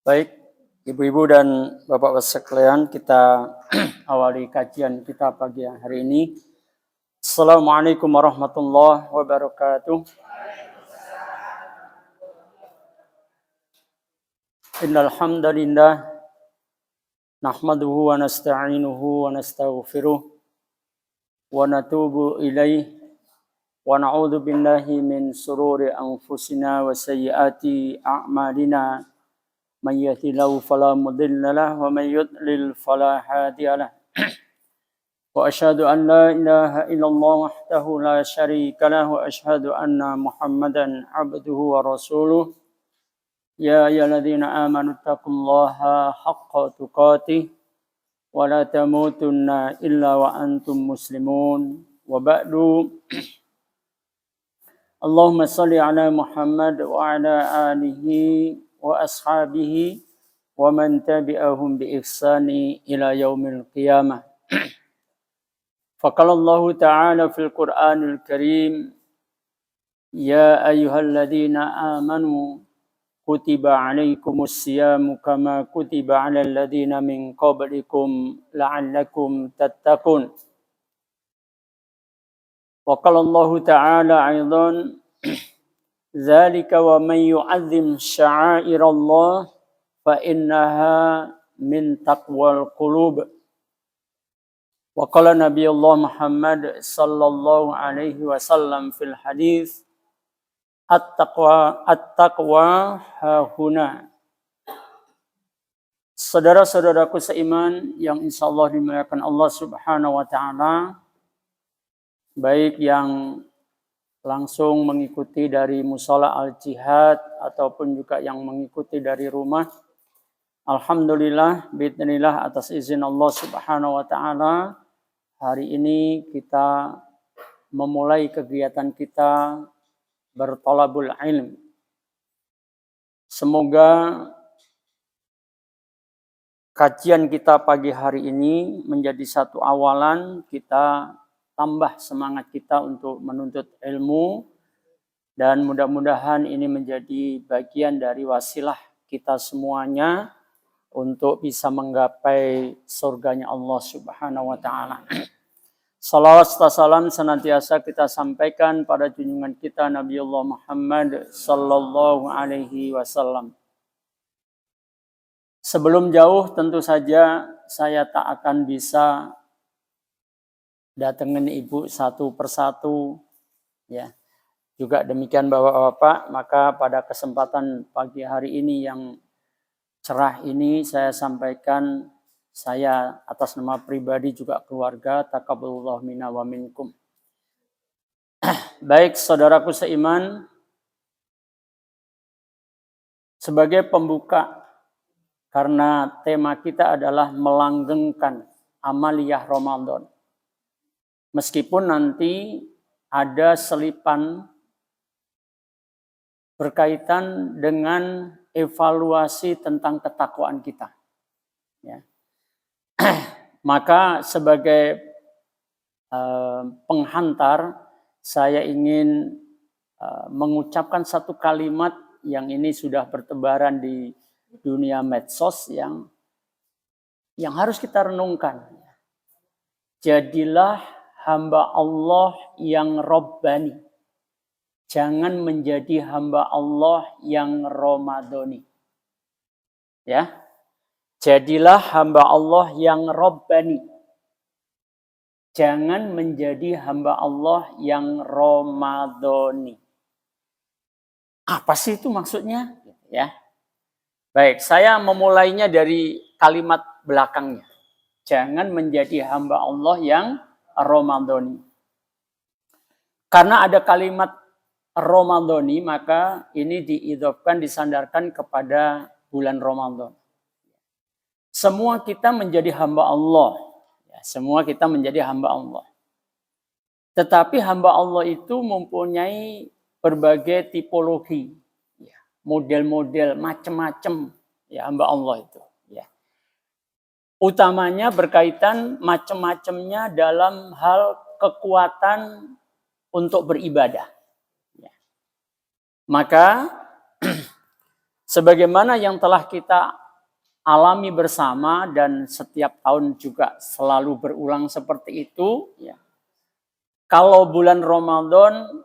Baik, ibu-ibu dan bapak-bapak sekalian, kita awali kajian kita pagi hari ini. Assalamualaikum warahmatullahi wabarakatuh. Innal hamdalillah nahmaduhu wa nasta'inuhu wa nastaghfiruh wa natubu ilaih wa na'udzu billahi min shururi anfusina wa sayyiati a'malina. من يهده الله فلا مضل له ومن يضلل فلا هادي له وأشهد أن لا إله إلا الله وحده لا شريك له وأشهد أن محمدا عبده ورسوله يا أيها الذين آمنوا اتقوا الله حق تقاته ولا تموتن إلا وأنتم مسلمون وبعد اللهم صل على محمد وعلى آله وأصحابه ومن تبعهم بإحسان إلى يوم القيامة. فقال الله تعالى في القرآن الكريم يا أيها الذين آمنوا كتب عليكم الصيام كما كتب على الذين من قبلكم لعلكم تتقون. وقال الله تعالى أيضا ذلك ومن يعظم شعائر الله فإنها من تقوى القلوب. وقال نبي الله محمد صلى الله عليه وسلم في الحديث التقوى hahuna. Saudara-saudaraku seiman yang insyaallah dimuliakan Allah Subhanahu wa taala, baik yang langsung mengikuti dari Mushola Al-Jihad ataupun juga yang mengikuti dari rumah. Alhamdulillah, biidznillah atas izin Allah Subhanahu wa taala, hari ini kita memulai kegiatan kita bertolabul ilm. Semoga kajian kita pagi hari ini menjadi satu awalan kita tambah semangat kita untuk menuntut ilmu, dan mudah-mudahan ini menjadi bagian dari wasilah kita semuanya untuk bisa menggapai surganya Allah Subhanahu wa taala. Salawat serta salam senantiasa kita sampaikan pada junjungan kita Nabiullah Muhammad sallallahu alaihi wasallam. Sebelum jauh tentu saja saya tak akan bisa datengin ibu satu persatu, ya. Juga demikian bapak-bapak, maka pada kesempatan pagi hari ini yang cerah ini saya sampaikan, saya atas nama pribadi juga keluarga, taqabbalallahu minna wa minkum. Baik saudaraku seiman, sebagai pembuka, karena tema kita adalah melanggengkan amaliyah Ramadan. Meskipun nanti ada selipan berkaitan dengan evaluasi tentang ketakwaan kita. Ya. Maka sebagai penghantar, saya ingin mengucapkan satu kalimat yang ini sudah bertebaran di dunia medsos yang harus kita renungkan. Jadilah hamba Allah yang Rabbani. Jangan menjadi hamba Allah yang Ramadhani. Ya. Jadilah hamba Allah yang Rabbani. Jangan menjadi hamba Allah yang Ramadhani. Apa sih itu maksudnya? Ya. Baik, saya memulainya dari kalimat belakangnya. Jangan menjadi hamba Allah yang Ramadhani. Karena ada kalimat Ramadhani, maka ini diidhofkan, disandarkan kepada bulan Ramadan. Semua kita menjadi hamba Allah. Ya, semua kita menjadi hamba Allah. Tetapi hamba Allah itu mempunyai berbagai tipologi, ya, model-model, macam-macam, ya, hamba Allah itu. Utamanya berkaitan macam-macamnya dalam hal kekuatan untuk beribadah. Ya. Maka Sebagaimana yang telah kita alami bersama dan setiap tahun juga selalu berulang seperti itu. Ya. Kalau bulan Ramadan,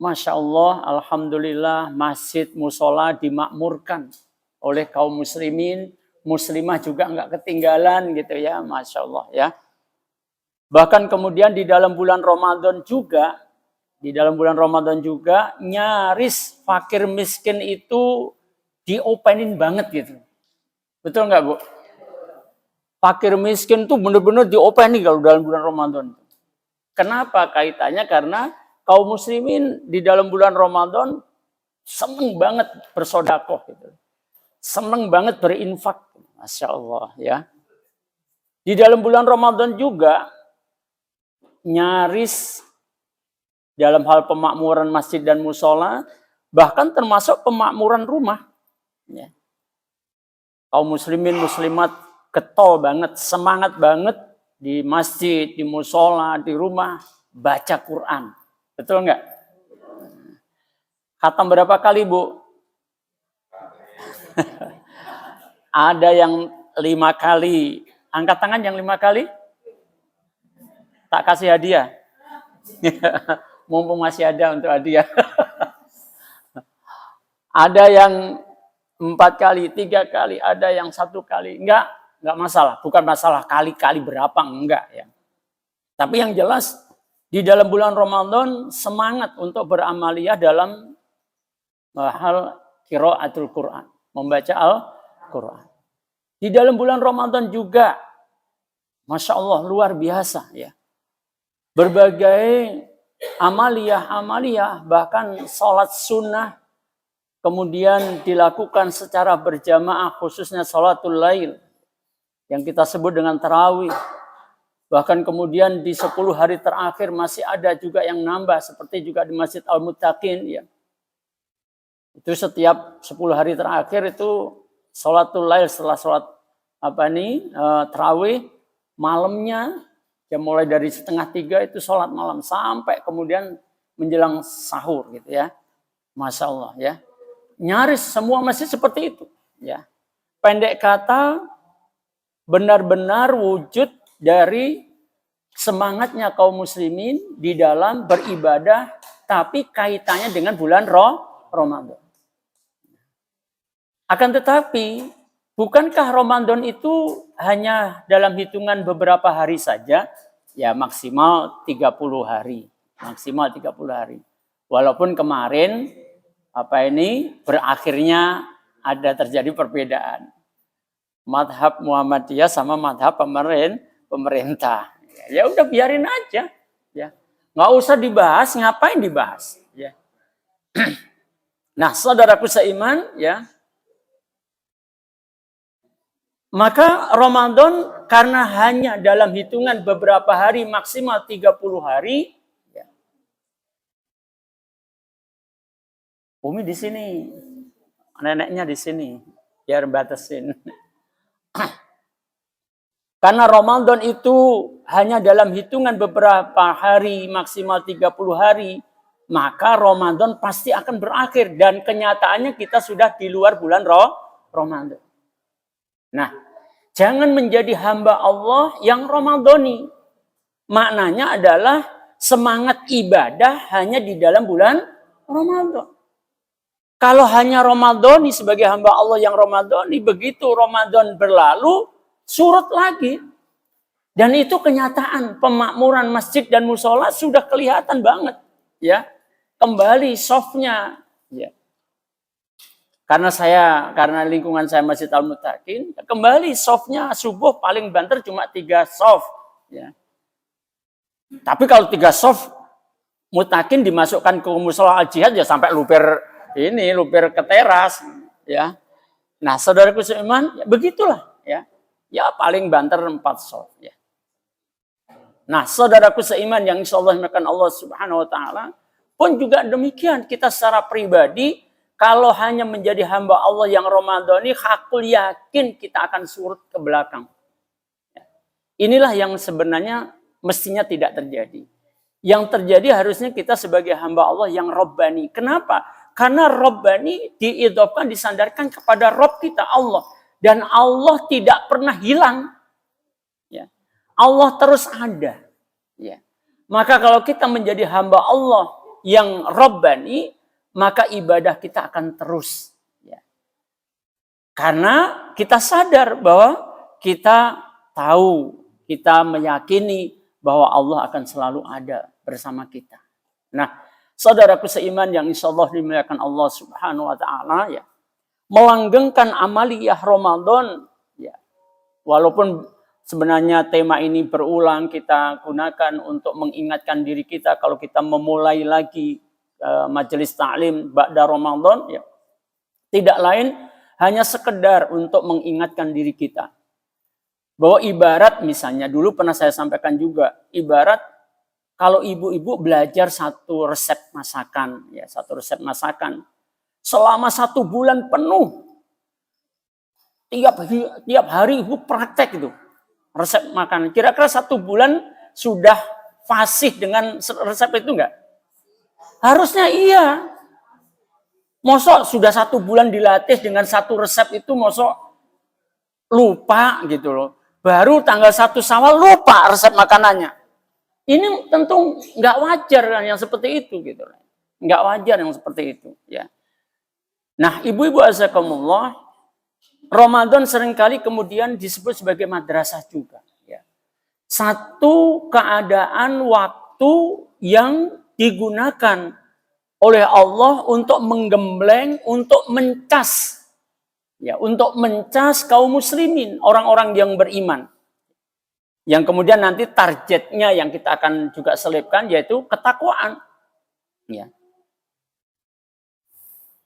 Masya Allah, Alhamdulillah, masjid musola dimakmurkan oleh kaum muslimin. Muslimah juga nggak ketinggalan gitu ya, Masya Allah ya. Bahkan kemudian di dalam bulan Ramadan juga, nyaris fakir miskin itu diopenin banget gitu. Betul nggak Bu? Fakir miskin tuh benar-benar diopenin kalau dalam bulan Ramadan. Kenapa kaitannya? Karena kaum muslimin di dalam bulan Ramadan seneng banget bersodakoh gitu. Seneng banget berinfak. Masya Allah ya. Di dalam bulan Ramadan juga nyaris dalam hal pemakmuran masjid dan musola, bahkan termasuk pemakmuran rumah. Ya. Kaum muslimin muslimat getol banget, semangat banget di masjid, di musola, di rumah baca Quran. Betul nggak? Khatam berapa kali Bu? Ada yang 5 kali. Angkat tangan yang 5 kali. Tak kasih hadiah. Mumpung masih ada untuk hadiah. Ada yang 4 kali, 3 kali, ada yang 1 kali. Enggak masalah. Bukan masalah kali-kali berapa, enggak ya. Tapi yang jelas di dalam bulan Ramadan semangat untuk beramaliyah dalam hal qiraatul Quran, membaca Al-Quran. Di dalam bulan Ramadan juga, Masya Allah luar biasa ya. Berbagai amaliyah, bahkan sholat sunnah, kemudian dilakukan secara berjamaah, khususnya sholatul lail, yang kita sebut dengan tarawih. Bahkan kemudian di 10 hari terakhir masih ada juga yang nambah, seperti juga di Masjid Al-Muttaqin ya. Itu setiap 10 hari terakhir itu sholatul lail, setelah sholat tarawih, malamnya ya mulai dari 2:30 itu sholat malam sampai kemudian menjelang sahur gitu ya. Masya Allah ya. Nyaris semua masjid seperti itu ya. Pendek kata, benar-benar wujud dari semangatnya kaum muslimin di dalam beribadah, tapi kaitannya dengan bulan Ramadan. Akan tetapi, bukankah Ramadan itu hanya dalam hitungan beberapa hari saja? Ya maksimal 30 hari. Maksimal 30 hari. Walaupun kemarin berakhirnya ada terjadi perbedaan. Madhab Muhammadiyah sama madhab pemerintah. Ya udah biarin aja. Ya. Nggak usah dibahas, ngapain dibahas. Ya. Nah saudaraku seiman ya. Maka Ramadan karena hanya dalam hitungan beberapa hari, maksimal 30 hari. Ya. Umi di sini. Neneknya di sini. Biar batasin. Karena Ramadan itu hanya dalam hitungan beberapa hari, maksimal 30 hari, maka Ramadan pasti akan berakhir. Dan kenyataannya kita sudah di luar bulan Ramadan. Nah, jangan menjadi hamba Allah yang Ramadhani. Maknanya adalah semangat ibadah hanya di dalam bulan Ramadan. Kalau hanya Ramadhani sebagai hamba Allah yang Ramadhani, begitu Ramadan berlalu, surut lagi. Dan itu kenyataan pemakmuran masjid dan musola sudah kelihatan banget. Ya, kembali softnya. Ya. Karena lingkungan saya Masjid Al-Muttaqin, kembali softnya subuh paling banter cuma 3 soft. Ya. Tapi kalau 3 soft Muttaqin dimasukkan ke musola al-jihad ya sampai luber ke teras. Ya. Nah saudaraku seiman, ya begitulah. Ya. Ya paling banter 4 soft. Ya. Nah saudaraku seiman yang insya Allah dimakan Allah Subhanahu Wa Taala pun juga demikian, kita secara pribadi kalau hanya menjadi hamba Allah yang Ramadhani, hakul yakin kita akan surut ke belakang. Inilah yang sebenarnya mestinya tidak terjadi. Yang terjadi harusnya kita sebagai hamba Allah yang Rabbani. Kenapa? Karena Rabbani diidhofkan, disandarkan kepada Rabb kita Allah. Dan Allah tidak pernah hilang. Ya. Allah terus ada. Ya. Maka kalau kita menjadi hamba Allah yang Rabbani, maka ibadah kita akan terus. Ya. Karena kita sadar bahwa kita tahu, kita meyakini bahwa Allah akan selalu ada bersama kita. Nah, saudaraku seiman yang insya Allah dimuliakan Allah Subhanahu wa Ta'ala, ya, melanggengkan amaliyah Ramadan, ya, walaupun sebenarnya tema ini berulang kita gunakan untuk mengingatkan diri kita kalau kita memulai lagi majelis ta'lim ba'da Ramadan, ya, tidak lain hanya sekedar untuk mengingatkan diri kita. Bahwa ibarat misalnya, dulu pernah saya sampaikan juga, ibarat kalau ibu-ibu belajar satu resep masakan, ya, satu resep masakan selama 1 bulan penuh, tiap hari ibu praktek itu resep makan. Kira-kira 1 bulan sudah fasih dengan resep itu enggak? Harusnya iya. Mosok sudah 1 bulan dilatih dengan satu resep itu, mosok lupa gitu loh. Baru tanggal 1 Syawal lupa resep makanannya. Ini tentu nggak wajar kan yang seperti itu gitu. Nggak wajar yang seperti itu, ya. Nah, ibu-ibu azakumullah, Ramadan seringkali kemudian disebut sebagai madrasah juga, ya. Satu keadaan waktu yang digunakan oleh Allah untuk menggembleng, untuk mencas, ya, untuk mencas kaum muslimin, orang-orang yang beriman. Yang kemudian nanti targetnya yang kita akan juga selipkan yaitu ketakwaan. Ya.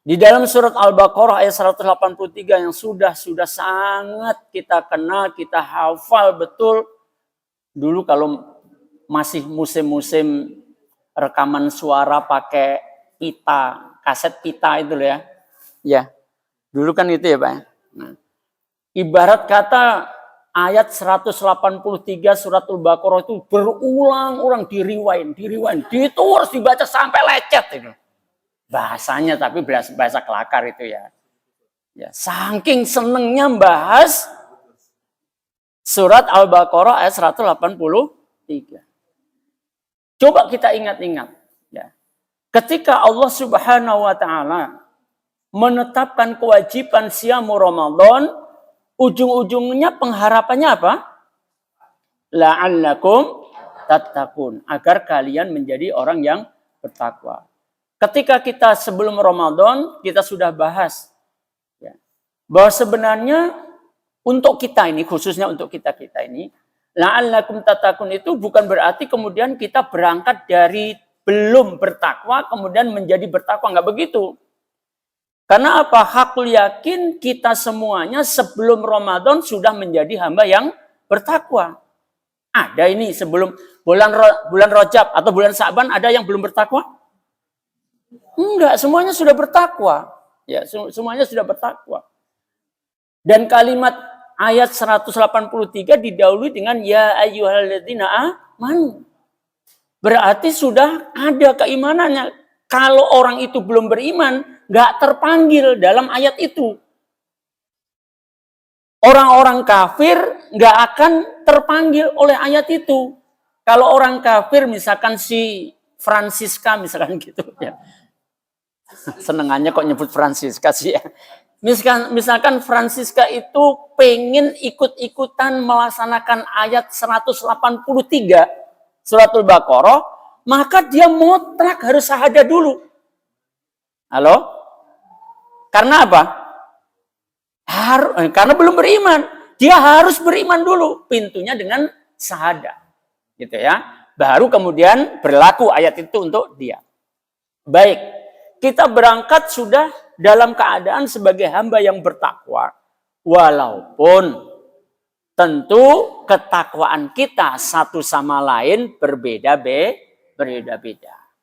Di dalam surat Al-Baqarah ayat 183 yang sudah sangat kita kenal, kita hafal betul. Dulu kalau masih musim-musim rekaman suara pakai pita, kaset pita itu loh, ya. Ya. Dulu kan itu ya, Pak. Nah, ibarat kata ayat 183 surat Al-Baqarah itu berulang-ulang diriwain, itu harus dibaca sampai lecet itu. Bahasanya tapi bahasa kelakar itu, ya. Ya, saking senengnya bahas surat Al-Baqarah ayat 183. Coba kita ingat-ingat, ya. Ketika Allah Subhanahu wa Ta'ala menetapkan kewajiban siamu Ramadan, ujung-ujungnya pengharapannya apa? La'allakum tattaqun, agar kalian menjadi orang yang bertakwa. Ketika kita sebelum Ramadan, kita sudah bahas, ya, bahwa sebenarnya untuk kita ini, khususnya untuk kita ini, la'allakum tattaqun itu bukan berarti kemudian kita berangkat dari belum bertakwa kemudian menjadi bertakwa, nggak begitu. Karena apa? Hakul yakin kita semuanya sebelum Ramadan sudah menjadi hamba yang bertakwa. Ada ini sebelum bulan Rajab atau bulan Sa'ban ada yang belum bertakwa? Enggak, semuanya sudah bertakwa. Ya, semuanya sudah bertakwa. Dan kalimat ayat 183 didahului dengan ya ayyuhalladzina amanu. Berarti sudah ada keimanannya. Kalau orang itu belum beriman, nggak terpanggil dalam ayat itu. Orang-orang kafir nggak akan terpanggil oleh ayat itu. Kalau orang kafir, misalkan si Francisca, misalkan gitu, ya. Senengannya kok nyebut Francisca sih, ya. Misalkan Francisca itu pengen ikut-ikutan melaksanakan ayat 183 surat Al-Baqarah, maka dia mutlak harus syahadah dulu. Halo? Karena apa? Karena belum beriman. Dia harus beriman dulu. Pintunya dengan syahadah. Gitu ya. Baru kemudian berlaku ayat itu untuk dia. Baik. Kita berangkat sudah dalam keadaan sebagai hamba yang bertakwa. Walaupun tentu ketakwaan kita satu sama lain berbeda-beda.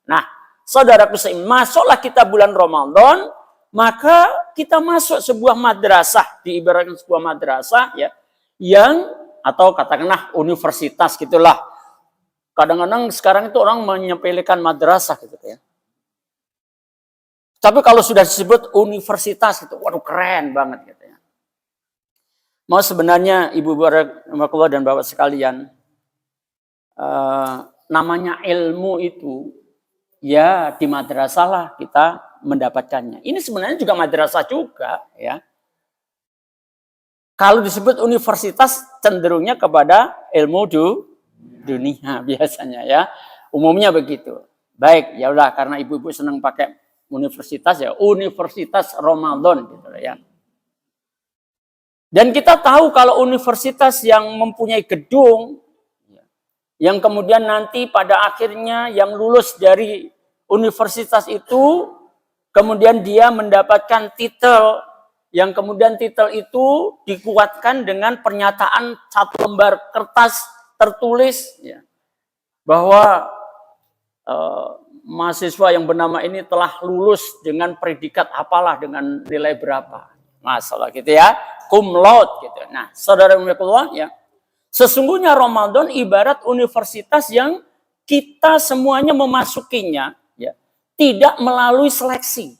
Nah, saudaraku seiman, masuklah kita bulan Ramadan, maka kita masuk sebuah madrasah, diibaratkan sebuah madrasah, ya, yang atau katakanlah universitas gitulah. Kadang-kadang sekarang itu orang menyepelekan madrasah gitu, ya. Tapi kalau sudah disebut universitas itu, waduh keren banget gitu ya. Mau sebenarnya ibu-ibu dan bapak sekalian, namanya ilmu itu ya di madrasah lah kita mendapatkannya. Ini sebenarnya juga madrasah juga ya. Kalau disebut universitas cenderungnya kepada ilmu dunia biasanya ya. Umumnya begitu. Baik, ya udah karena ibu-ibu senang pakai universitas ya, Universitas Ramadan gitu ya. Dan kita tahu kalau universitas yang mempunyai gedung yang kemudian nanti pada akhirnya yang lulus dari universitas itu kemudian dia mendapatkan titel yang kemudian titel itu dikuatkan dengan pernyataan satu lembar kertas tertulis ya, bahwa mahasiswa yang bernama ini telah lulus dengan predikat apalah dengan nilai berapa. Masalah gitu ya. Cum laude gitu. Nah, saudara-saudara ya. Sesungguhnya Ramadan ibarat universitas yang kita semuanya memasukinya ya, tidak melalui seleksi.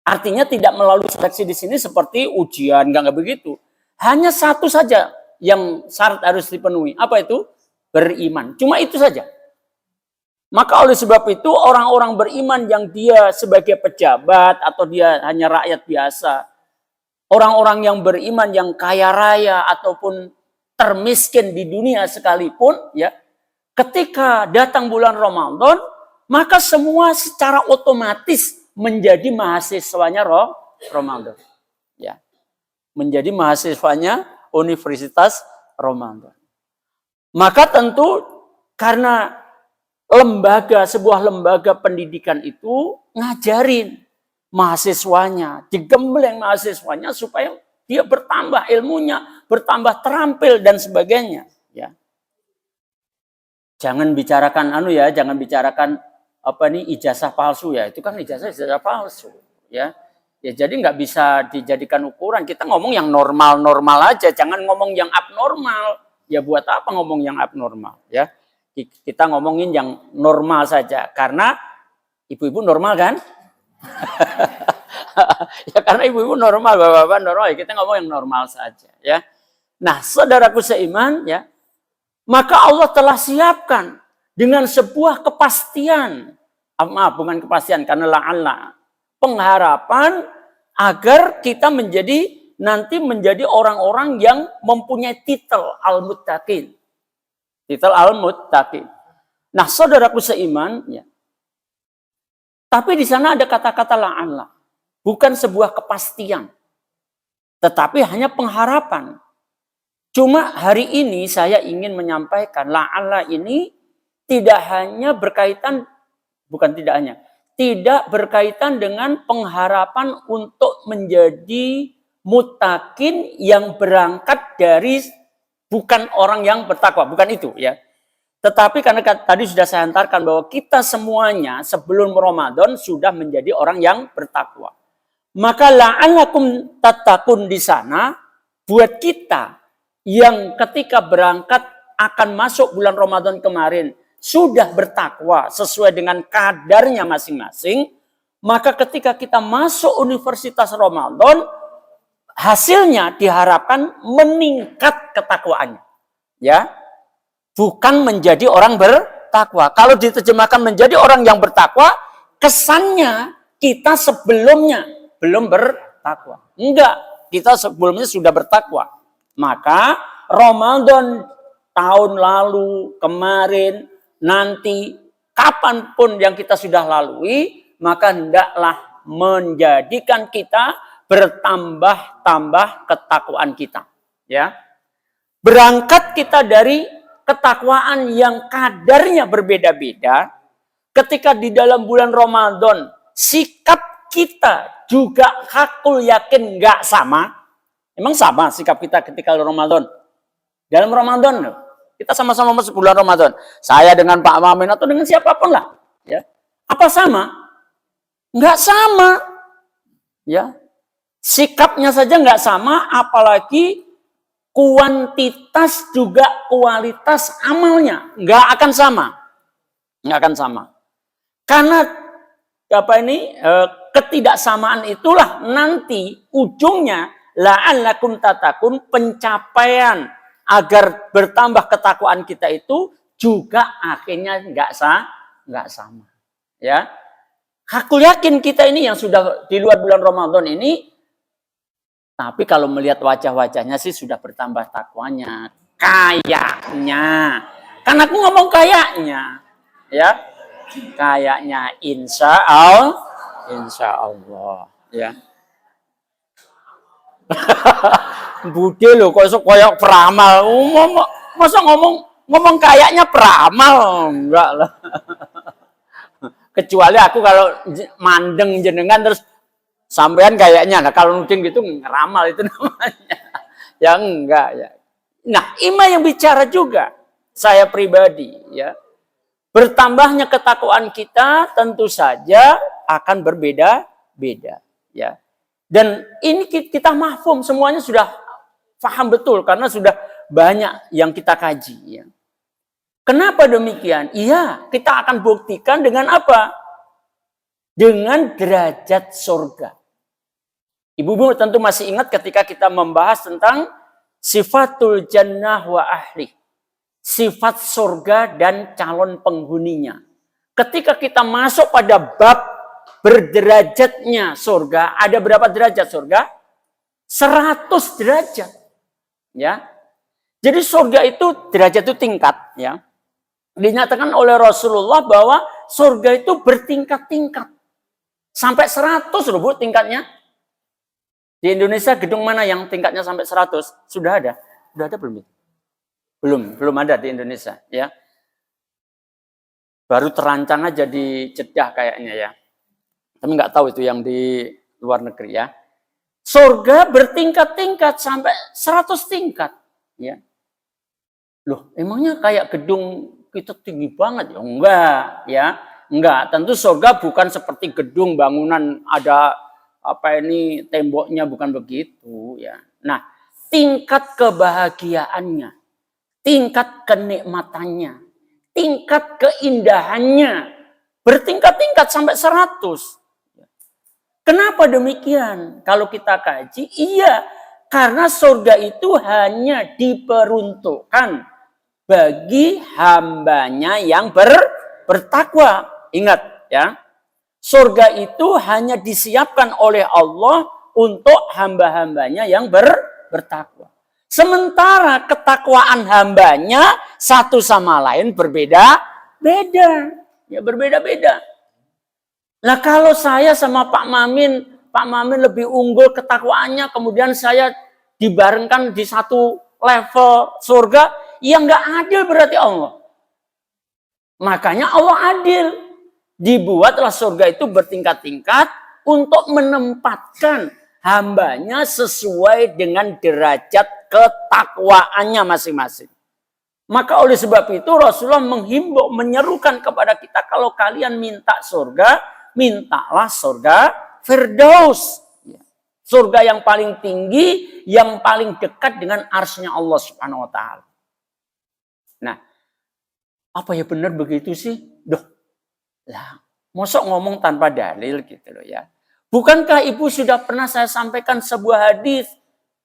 Artinya tidak melalui seleksi di sini seperti ujian, enggak begitu. Hanya satu saja yang syarat harus dipenuhi. Apa itu? Beriman. Cuma itu saja. Maka oleh sebab itu orang-orang beriman yang dia sebagai pejabat atau dia hanya rakyat biasa, orang-orang yang beriman yang kaya raya ataupun termiskin di dunia sekalipun, ya, ketika datang bulan Ramadan, maka semua secara otomatis menjadi mahasiswanya Ramadan, ya, menjadi mahasiswanya Universitas Ramadan. Maka tentu karena sebuah lembaga pendidikan itu ngajarin mahasiswanya, digembleng mahasiswanya supaya dia bertambah ilmunya, bertambah terampil dan sebagainya. Ya, jangan bicarakan jangan bicarakan ijazah palsu ya. Itu kan ijazah palsu. Ya, jadi nggak bisa dijadikan ukuran. Kita ngomong yang normal-normal aja, jangan ngomong yang abnormal. Ya buat apa ngomong yang abnormal? Ya. Kita ngomongin yang normal saja. Karena ibu-ibu normal kan? Ya karena ibu-ibu normal, bapak-bapak normal. Kita ngomong yang normal saja. Ya. Nah, saudaraku seiman, ya, maka Allah telah siapkan dengan sebuah kepastian. Maaf, bukan kepastian, karena la'alla. Pengharapan agar kita nanti menjadi orang-orang yang mempunyai titel al-muttaqin. Titel al-muttaqin. Nah, saudaraku seiman, ya. Tapi di sana ada kata-kata la'alla. Bukan sebuah kepastian. Tetapi hanya pengharapan. Cuma hari ini saya ingin menyampaikan la'alla ini tidak berkaitan dengan pengharapan untuk menjadi muttaqin yang berangkat dari bukan orang yang bertakwa, bukan itu ya. Tetapi karena tadi sudah saya hantarkan bahwa kita semuanya sebelum Ramadan sudah menjadi orang yang bertakwa. Maka la'allakum tattaqun di sana buat kita yang ketika berangkat akan masuk bulan Ramadan kemarin sudah bertakwa sesuai dengan kadarnya masing-masing, maka ketika kita masuk Universitas Ramadan hasilnya diharapkan meningkat ketakwaannya. Ya. Bukan menjadi orang bertakwa. Kalau diterjemahkan menjadi orang yang bertakwa, kesannya kita sebelumnya belum bertakwa. Enggak, kita sebelumnya sudah bertakwa. Maka Ramadan tahun lalu, kemarin, nanti, kapanpun yang kita sudah lalui, maka hendaklah menjadikan kita bertambah-tambah ketakwaan kita. Ya, berangkat kita dari ketakwaan yang kadarnya berbeda-beda, ketika di dalam bulan Ramadan sikap kita juga hakul yakin nggak sama. Emang sama sikap kita ketika Ramadan? Dalam Ramadan kita sama-sama masuk bulan Ramadan. Saya dengan Pak Mamin atau dengan siapapun lah. Ya. Apa sama? Nggak sama. Ya. Sikapnya saja nggak sama, apalagi kuantitas juga kualitas amalnya nggak akan sama, nggak akan sama. Karena ketidaksamaan itulah nanti ujungnya la'allakum tatakun, pencapaian agar bertambah ketakwaan kita itu juga akhirnya nggak sama. Ya, aku yakin kita ini yang sudah di luar bulan Ramadan ini, tapi kalau melihat wajah-wajahnya sih sudah bertambah takwanya. Kayaknya. Kan aku ngomong kayaknya. Ya. Kayaknya insya Allah. Ya. Bude loh, kok koyok peramal. Masa ngomong kayaknya peramal? Enggak lah. Kecuali aku kalau mandeng jenengan terus sampean kayaknya. Nah, kalau nuding gitu ngeramal itu namanya. Ya enggak ya. Nah, imam yang bicara juga saya pribadi ya. Bertambahnya ketakwaan kita tentu saja akan berbeda-beda ya. Dan ini kita mahfum, semuanya sudah paham betul karena sudah banyak yang kita kaji ya. Kenapa demikian? Iya, kita akan buktikan dengan apa? Dengan derajat surga. Ibu-ibu tentu masih ingat ketika kita membahas tentang sifatul jannah wa ahli. Sifat surga dan calon penghuninya. Ketika kita masuk pada bab berderajatnya surga, ada berapa derajat surga? 100 derajat. Ya. Jadi surga itu derajat itu tingkat ya. Dinyatakan oleh Rasulullah bahwa surga itu bertingkat-tingkat. Sampai 100 loh Bu tingkatnya. Di Indonesia gedung mana yang tingkatnya sampai 100? Sudah ada? Sudah ada belum? Belum ada di Indonesia ya. Baru terancang aja di Jeddah kayaknya ya. Tapi nggak tahu itu yang di luar negeri ya. Surga bertingkat-tingkat sampai 100 tingkat ya. Loh, emangnya kayak gedung kita tinggi banget ya? Enggak ya. Enggak, tentu surga bukan seperti gedung bangunan ada apa ini temboknya, bukan begitu ya. Nah, tingkat kebahagiaannya, tingkat kenikmatannya, tingkat keindahannya bertingkat-tingkat sampai 100. Kenapa demikian? Kalau kita kaji, iya, karena surga itu hanya diperuntukkan bagi hambanya yang bertakwa. Ingat ya, surga itu hanya disiapkan oleh Allah untuk hamba-hambanya yang bertakwa. Sementara ketakwaan hambanya satu sama lain berbeda-beda. Ya berbeda-beda. Nah kalau saya sama Pak Mamin lebih unggul ketakwaannya, kemudian saya dibarengkan di satu level surga, ya nggak adil berarti Allah. Makanya Allah adil. Dibuatlah surga itu bertingkat-tingkat untuk menempatkan hambanya sesuai dengan derajat ketakwaannya masing-masing. Maka oleh sebab itu Rasulullah menghimbau, menyerukan kepada kita, kalau kalian minta surga, mintalah surga Firdaus. Surga yang paling tinggi, yang paling dekat dengan arsy-Nya Allah Subhanahu wa taala. Nah, apa ya benar begitu sih? Lah, mosok ngomong tanpa dalil gitu loh ya. Bukankah Ibu sudah pernah saya sampaikan sebuah hadis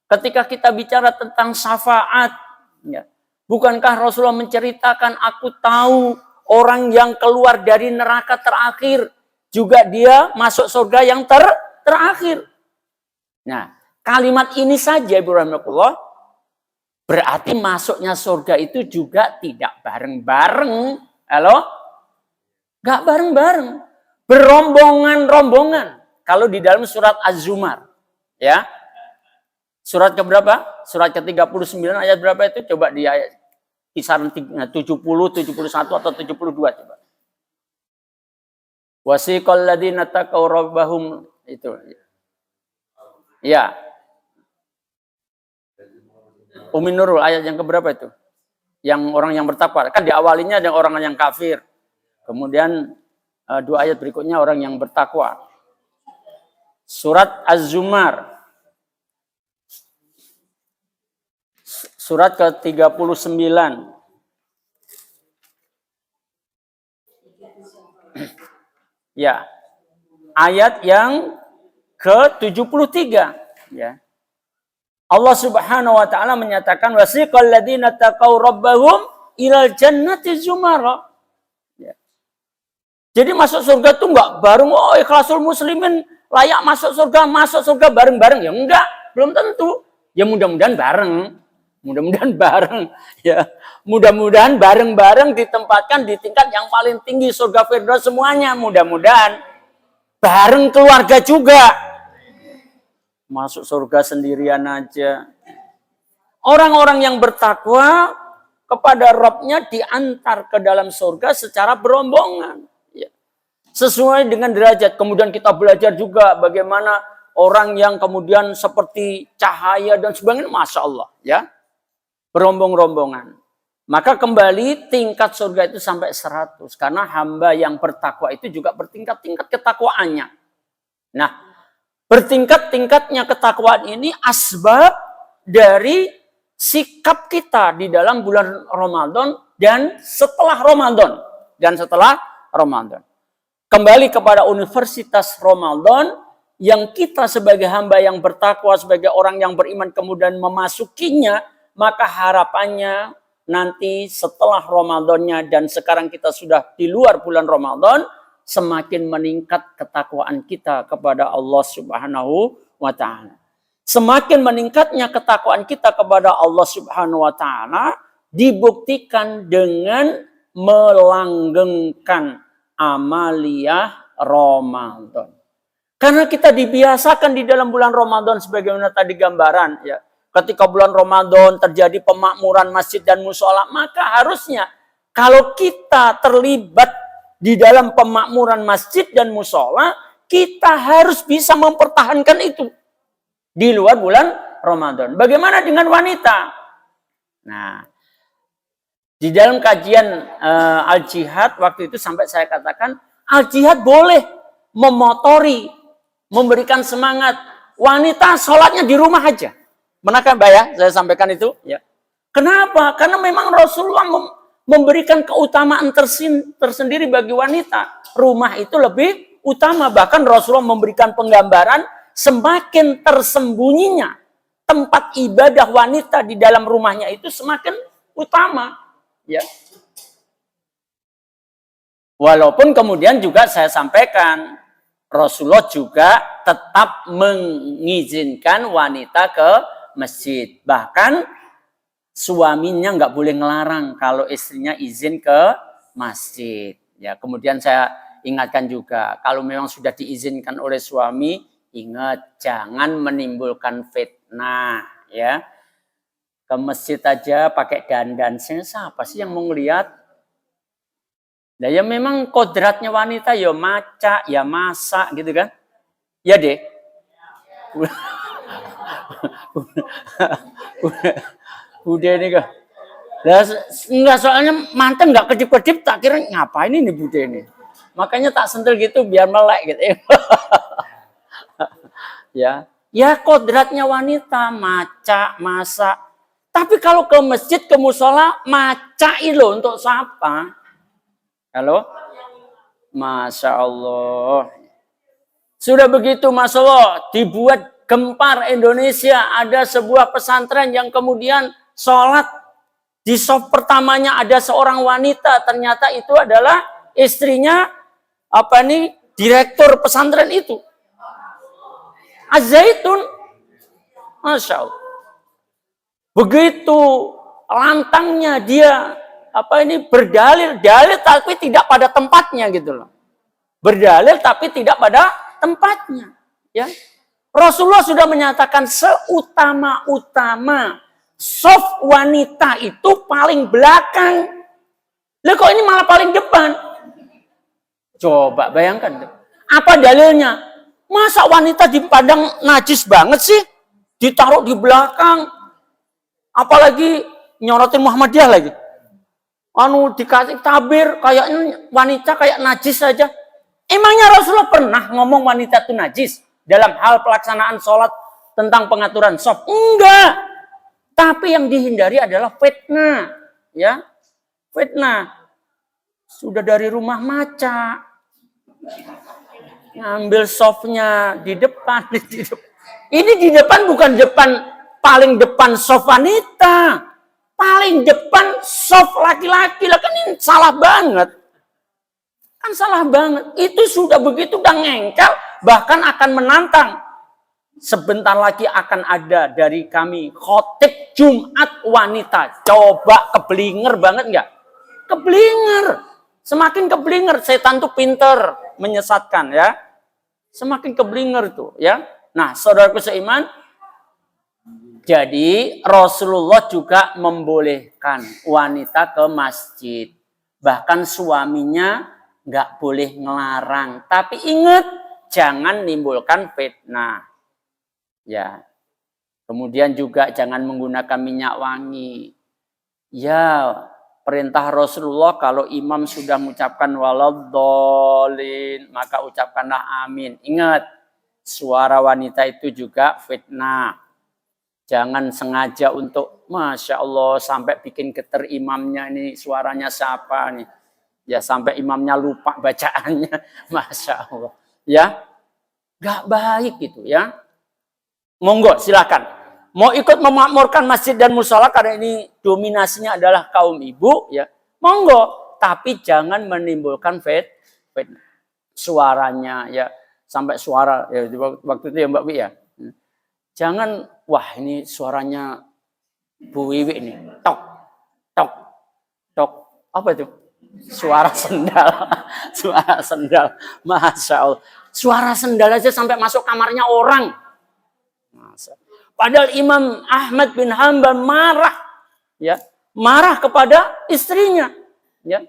ketika kita bicara tentang syafaat ya. Bukankah Rasulullah menceritakan, aku tahu orang yang keluar dari neraka terakhir juga dia masuk surga yang terakhir. Nah, kalimat ini saja Ibu rahmatullah berarti masuknya surga itu juga tidak bareng-bareng. Halo? Gak bareng-bareng. Berombongan-rombongan. Kalau di dalam surat Az-Zumar. Ya. Surat keberapa? Surat ke-39 ayat berapa itu? Coba di ayat kisaran 70, 71 atau 72 coba. Wasiqal ladzina taqaw rabbahum itu. Ya. Umi Nurul ayat yang keberapa itu? Yang orang yang bertakwa. Kan diawalinya ada orang yang kafir. Kemudian dua ayat berikutnya orang yang bertakwa. Surat Az-Zumar. Surat ke-39. Ya. ayat yang ke-73 ya. Allah Subhanahu wa taala menyatakan wasiqal ladzina taqaw rabbahum ilal jannati zumara. Ya. Jadi masuk surga itu enggak bareng ikhlasul muslimin layak masuk surga bareng-bareng ya enggak, belum tentu. Ya mudah-mudahan bareng. Mudah-mudahan bareng ya. Mudah-mudahan bareng-bareng ditempatkan di tingkat yang paling tinggi surga firdaus semuanya. Mudah-mudahan bareng keluarga juga. Masuk surga sendirian aja. Orang-orang yang bertakwa kepada Rabb-nya diantar ke dalam surga secara berombongan. Ya. Sesuai dengan derajat. Kemudian kita belajar juga bagaimana orang yang kemudian seperti cahaya dan sebagainya. Masya Allah. Ya. Berombong-rombongan. Maka kembali tingkat surga itu sampai 100. Karena hamba yang bertakwa itu juga bertingkat-tingkat ketakwaannya. Nah, bertingkat-tingkatnya ketakwaan ini asbab dari sikap kita di dalam bulan Ramadan dan setelah Ramadan. Kembali kepada Universitas Ramadan yang kita sebagai hamba yang bertakwa, sebagai orang yang beriman kemudian memasukinya, maka harapannya nanti setelah Ramadannya dan sekarang kita sudah di luar bulan Ramadan, semakin meningkat ketakwaan kita kepada Allah Subhanahu wa taala. Semakin meningkatnya ketakwaan kita kepada Allah Subhanahu wa taala dibuktikan dengan melanggengkan amaliyah Ramadan. Karena kita dibiasakan di dalam bulan Ramadan sebagaimana tadi gambaran ya. Ketika bulan Ramadan terjadi pemakmuran masjid dan musola, maka harusnya kalau kita terlibat di dalam pemakmuran masjid dan musola, kita harus bisa mempertahankan itu di luar bulan Ramadan. Bagaimana dengan wanita? Nah, di dalam kajian Al-Jihad waktu itu sampai saya katakan, Al-Jihad boleh memotori, memberikan semangat. Wanita sholatnya di rumah aja. Benarkah Mbak ya? Saya sampaikan itu. Ya. Kenapa? Karena memang Rasulullah memberikan keutamaan tersendiri bagi wanita. Rumah itu lebih utama. Bahkan Rasulullah memberikan penggambaran semakin tersembunyinya tempat ibadah wanita di dalam rumahnya itu semakin utama. Ya. Walaupun kemudian juga saya sampaikan, Rasulullah juga tetap mengizinkan wanita ke masjid. Bahkan suaminya nggak boleh ngelarang kalau istrinya izin ke masjid. Ya, kemudian saya ingatkan juga, kalau memang sudah diizinkan oleh suami, ingat jangan menimbulkan fitnah. Ya, ke masjid aja pakai dandan, siapa sih yang mau ngelihat? Nah, ya memang kodratnya wanita ya maca, ya masak gitu kan? Ya deh. Udah ini kah? Enggak, soalnya mantan enggak kedip-kedip, tak kira ngapain ini Bude ini. Makanya tak sentil gitu biar melek gitu. Ya. Ya kodratnya wanita maca, masak. Tapi kalau ke masjid, ke musola, maca lo untuk siapa? Halo? Masya Allah. Sudah begitu Masya Allah, dibuat gempar Indonesia. Ada sebuah pesantren yang kemudian sholat di saf pertamanya ada seorang wanita, ternyata itu adalah istrinya direktur pesantren itu. Az-Zaitun. Masya Allah. Begitu lantangnya dia berdalil tapi tidak pada tempatnya gitu loh. Berdalil tapi tidak pada tempatnya, ya. Rasulullah sudah menyatakan seutama-utama soft wanita itu paling belakang. Lah kok ini malah paling depan? Coba bayangkan. Apa dalilnya? Masa wanita dipandang najis banget sih? Ditaruh di belakang. Apalagi nyorotin Muhammadiyah lagi. Dikasih tabir kayaknya wanita kayak najis saja. Emangnya Rasulullah pernah ngomong wanita itu najis? Dalam hal pelaksanaan sholat tentang pengaturan shaf? Enggak. Tapi yang dihindari adalah fitnah. Ya, fitnah. Sudah dari rumah maca. Ngambil softnya di depan. Ini di depan bukan paling depan soft wanita. Paling depan soft laki-laki. Lah kan ini salah banget. Kan salah banget. Itu sudah begitu udah ngengkel. Bahkan akan menantang. Sebentar lagi akan ada dari kami khotib Jumat wanita. Coba keblinger banget nggak? Keblinger. Semakin keblinger. Setan tuh pinter menyesatkan ya. Semakin keblinger tuh ya. Nah, saudaraku seiman, jadi Rasulullah juga membolehkan wanita ke masjid. Bahkan suaminya nggak boleh ngelarang. Tapi ingat, jangan nimbulkan fitnah. Ya. Kemudian juga jangan menggunakan minyak wangi. Ya, perintah Rasulullah kalau imam sudah mengucapkan waladhdallin, maka ucapkanlah amin. Ingat, suara wanita itu juga fitnah. Jangan sengaja untuk, Masya Allah, sampai bikin getar imamnya ini, suaranya siapa nih. Ya, sampai imamnya lupa bacaannya. Masya Allah. Ya, gak baik gitu ya. Monggo, silakan. Mau ikut memakmurkan masjid dan musala karena ini dominasinya adalah kaum ibu, ya. Monggo, tapi jangan menimbulkan fitnah. Suaranya ya sampai suara ya waktu itu ya Mbak Wi ya. Jangan wah ini suaranya Bu Wiwi ini. Tok tok tok. Apa itu? Suara sendal. Suara sendal. Masya Allah. Suara sendal aja sampai masuk kamarnya orang. Padahal Imam Ahmad bin Hanbal marah, ya, marah kepada istrinya, ya.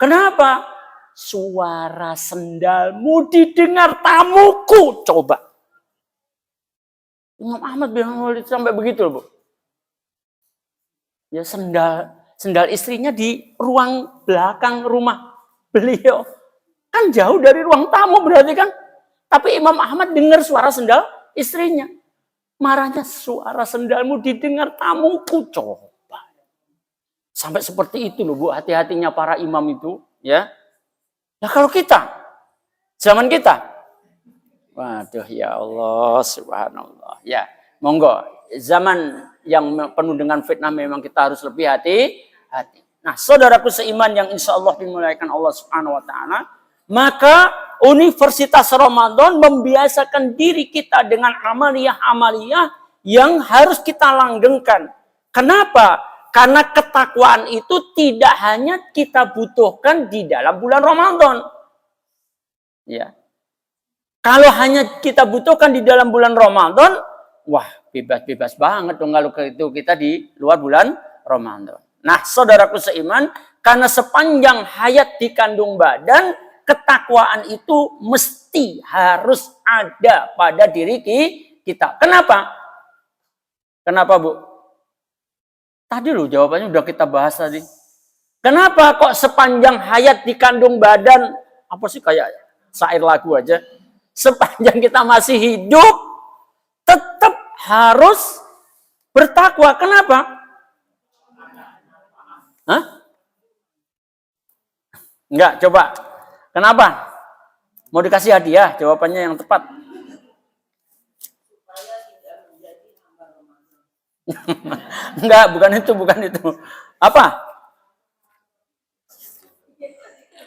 Kenapa? Suara sendalmu didengar tamuku, coba. Imam Ahmad bin Hanbal sampai begitu, Bu. Ya, sendal istrinya di ruang belakang rumah beliau, kan jauh dari ruang tamu berarti kan. Tapi Imam Ahmad dengar suara sendal istrinya. Marahnya, suara sendalmu didengar tamuku, coba. Sampai seperti itu loh Bu, hati-hatinya para imam itu, ya. Nah kalau kita, zaman kita, waduh ya Allah, subhanallah. Ya, monggo, zaman yang penuh dengan fitnah memang kita harus lebih hati-hati. Nah saudaraku seiman yang insya Allah dimuliakan Allah subhanahu wa ta'ala, maka Universitas Ramadan membiasakan diri kita dengan amaliyah-amaliyah yang harus kita langgengkan. Kenapa? Karena ketakwaan itu tidak hanya kita butuhkan di dalam bulan Ramadan. Ya. Kalau hanya kita butuhkan di dalam bulan Ramadan, wah bebas-bebas banget dong kalau itu kita di luar bulan Ramadan. Nah saudaraku seiman, karena sepanjang hayat dikandung badan, ketakwaan itu mesti harus ada pada diri kita. Kenapa? Kenapa Bu? Tadi loh jawabannya udah kita bahas tadi. Kenapa kok sepanjang hayat dikandung badan, apa sih kayak syair lagu aja. Sepanjang kita masih hidup, tetap harus bertakwa. Kenapa? Hah? Enggak, coba. Kenapa? Mau dikasih hadiah? Jawabannya yang tepat. Enggak, bukan itu. Apa?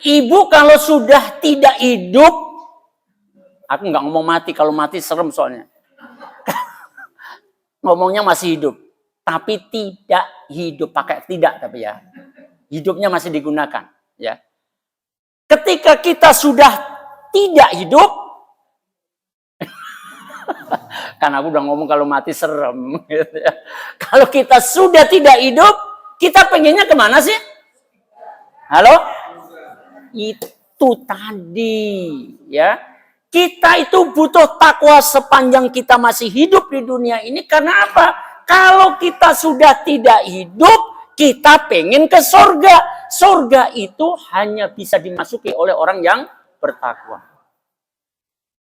Ibu kalau sudah tidak hidup, aku nggak ngomong mati, kalau mati serem soalnya. Ngomongnya masih hidup, tapi tidak hidup, pakai tidak tapi ya. Hidupnya masih digunakan, ya. Ketika kita sudah tidak hidup, kan aku udah ngomong kalau mati serem. Gitu ya. Kalau kita sudah tidak hidup, kita pengennya kemana sih? Halo? Itu tadi, ya. Kita itu butuh takwa sepanjang kita masih hidup di dunia ini. Karena apa? Kalau kita sudah tidak hidup, kita pengen ke surga. Surga itu hanya bisa dimasuki oleh orang yang bertakwa.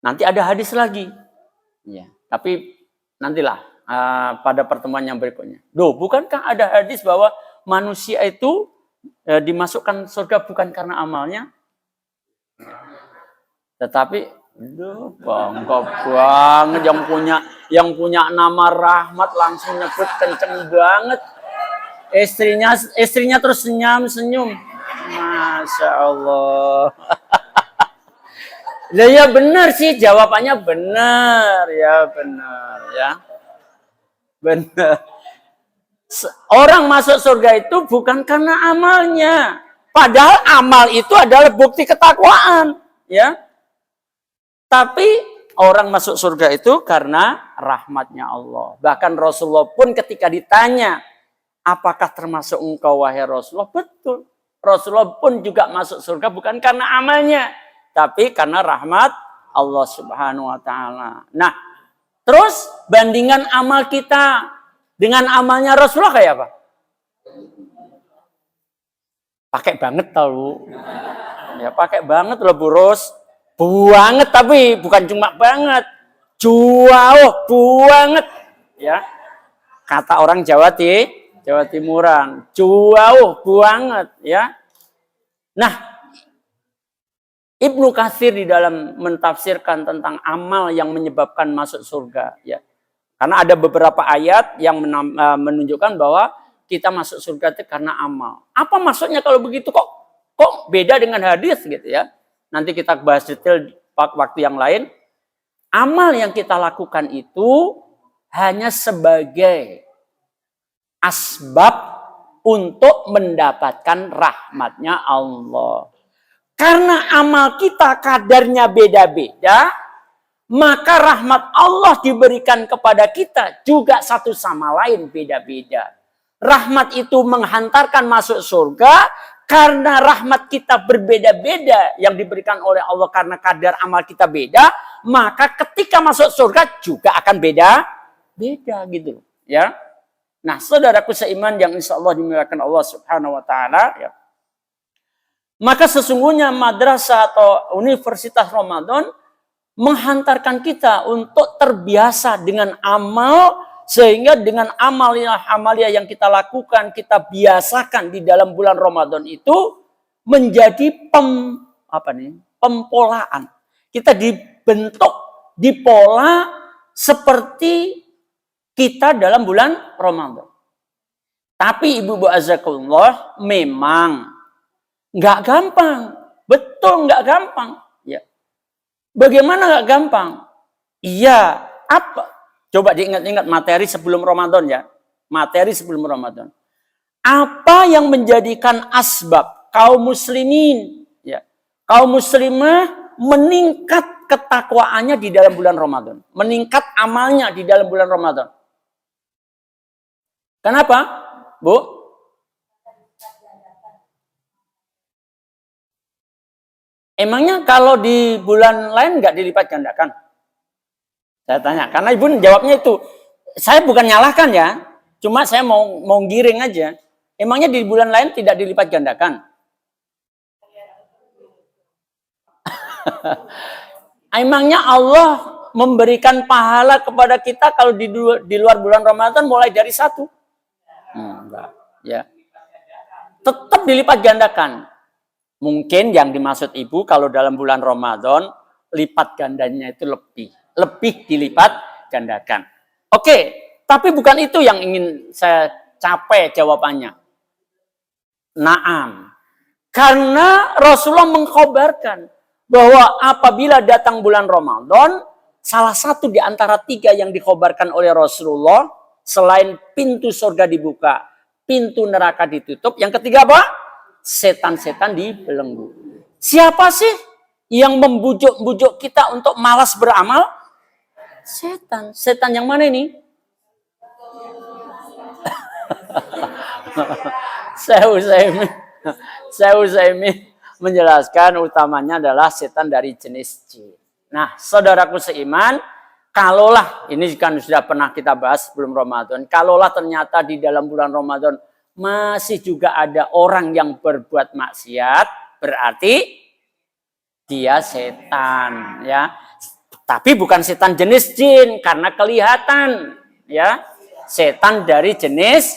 Nanti ada hadis lagi. Ya, tapi nantilah pada pertemuan yang berikutnya. Loh, bukankah ada hadis bahwa manusia itu dimasukkan surga bukan karena amalnya? Tetapi Aduh, bangga banget yang punya nama Rahmat langsung nyebut kenceng banget. Istrinya terus senyum. Masya Allah. Ya benar sih, jawabannya benar ya. Benar. Orang masuk surga itu bukan karena amalnya. Padahal amal itu adalah bukti ketakwaan, ya. Tapi orang masuk surga itu karena rahmatnya Allah. Bahkan Rasulullah pun ketika ditanya, apakah termasuk engkau wahai Rasulullah? Betul. Rasulullah pun juga masuk surga bukan karena amalnya, tapi karena rahmat Allah Subhanahu wa taala. Nah, terus bandingan amal kita dengan amalnya Rasulullah kayak apa? Pakai banget tahu. Ya pakai banget loh Bu Ros. Banget tapi bukan cuma banget. Jauh banget. Ya. Kata orang Jawa Timuran. Jauh banget ya. Nah, Ibnu Katsir di dalam mentafsirkan tentang amal yang menyebabkan masuk surga ya. Karena ada beberapa ayat yang menunjukkan bahwa kita masuk surga itu karena amal. Apa maksudnya kalau begitu kok beda dengan hadis gitu ya? Nanti kita bahas detail waktu yang lain. Amal yang kita lakukan itu hanya sebagai asbab untuk mendapatkan rahmatnya Allah. Karena amal kita kadarnya beda-beda, maka rahmat Allah diberikan kepada kita juga satu sama lain beda-beda. Rahmat itu menghantarkan masuk surga karena rahmat kita berbeda-beda yang diberikan oleh Allah karena kadar amal kita beda, maka ketika masuk surga juga akan beda gitu ya. Nah, saudaraku seiman yang insya Allah dimuliakan Allah Subhanahu wa taala ya. Maka sesungguhnya madrasah atau Universitas Ramadan menghantarkan kita untuk terbiasa dengan amal, sehingga dengan amalia yang kita lakukan, kita biasakan di dalam bulan Ramadan itu menjadi pempolaan. Kita dibentuk, dipola seperti kita dalam bulan Ramadan. Tapi ibu-ibu azakullah memang nggak gampang, betul nggak gampang. Bagaimana nggak gampang? Iya, apa? Coba diingat-ingat materi sebelum Ramadan ya. Materi sebelum Ramadan. Apa yang menjadikan asbab kaum muslimin, ya, kaum muslimah meningkat ketakwaannya di dalam bulan Ramadan, meningkat amalnya di dalam bulan Ramadan? Kenapa, Bu? Emangnya kalau di bulan lain nggak dilipat gandakan? Saya tanya, karena ibu jawabnya itu. Saya bukan nyalahkan ya, cuma saya mau giring aja. Emangnya di bulan lain tidak dilipat gandakan? Emangnya Allah memberikan pahala kepada kita kalau di luar bulan Ramadan mulai dari 1? Enggak, ya. Tetap dilipat gandakan. Mungkin yang dimaksud ibu kalau dalam bulan Ramadan lipat gandanya itu lebih dilipat gandakan. Oke, tapi bukan itu yang ingin saya capai jawabannya. Naam. Karena Rasulullah mengkhabarkan bahwa apabila datang bulan Ramadan, salah satu di antara 3 yang dikhabarkan oleh Rasulullah, selain pintu surga dibuka, pintu neraka ditutup, yang ketiga apa? Setan-setan dibelenggu. Siapa sih yang membujuk-bujuk kita untuk malas beramal? Setan. Setan yang mana ini? Saya Utsaimin menjelaskan utamanya adalah setan dari jenis jin. Nah, saudaraku seiman, kalaulah ini kan sudah pernah kita bahas sebelum Ramadan, kalaulah ternyata di dalam bulan Ramadan masih juga ada orang yang berbuat maksiat, berarti dia setan ya. Tapi bukan setan jenis jin karena kelihatan ya. Setan dari jenis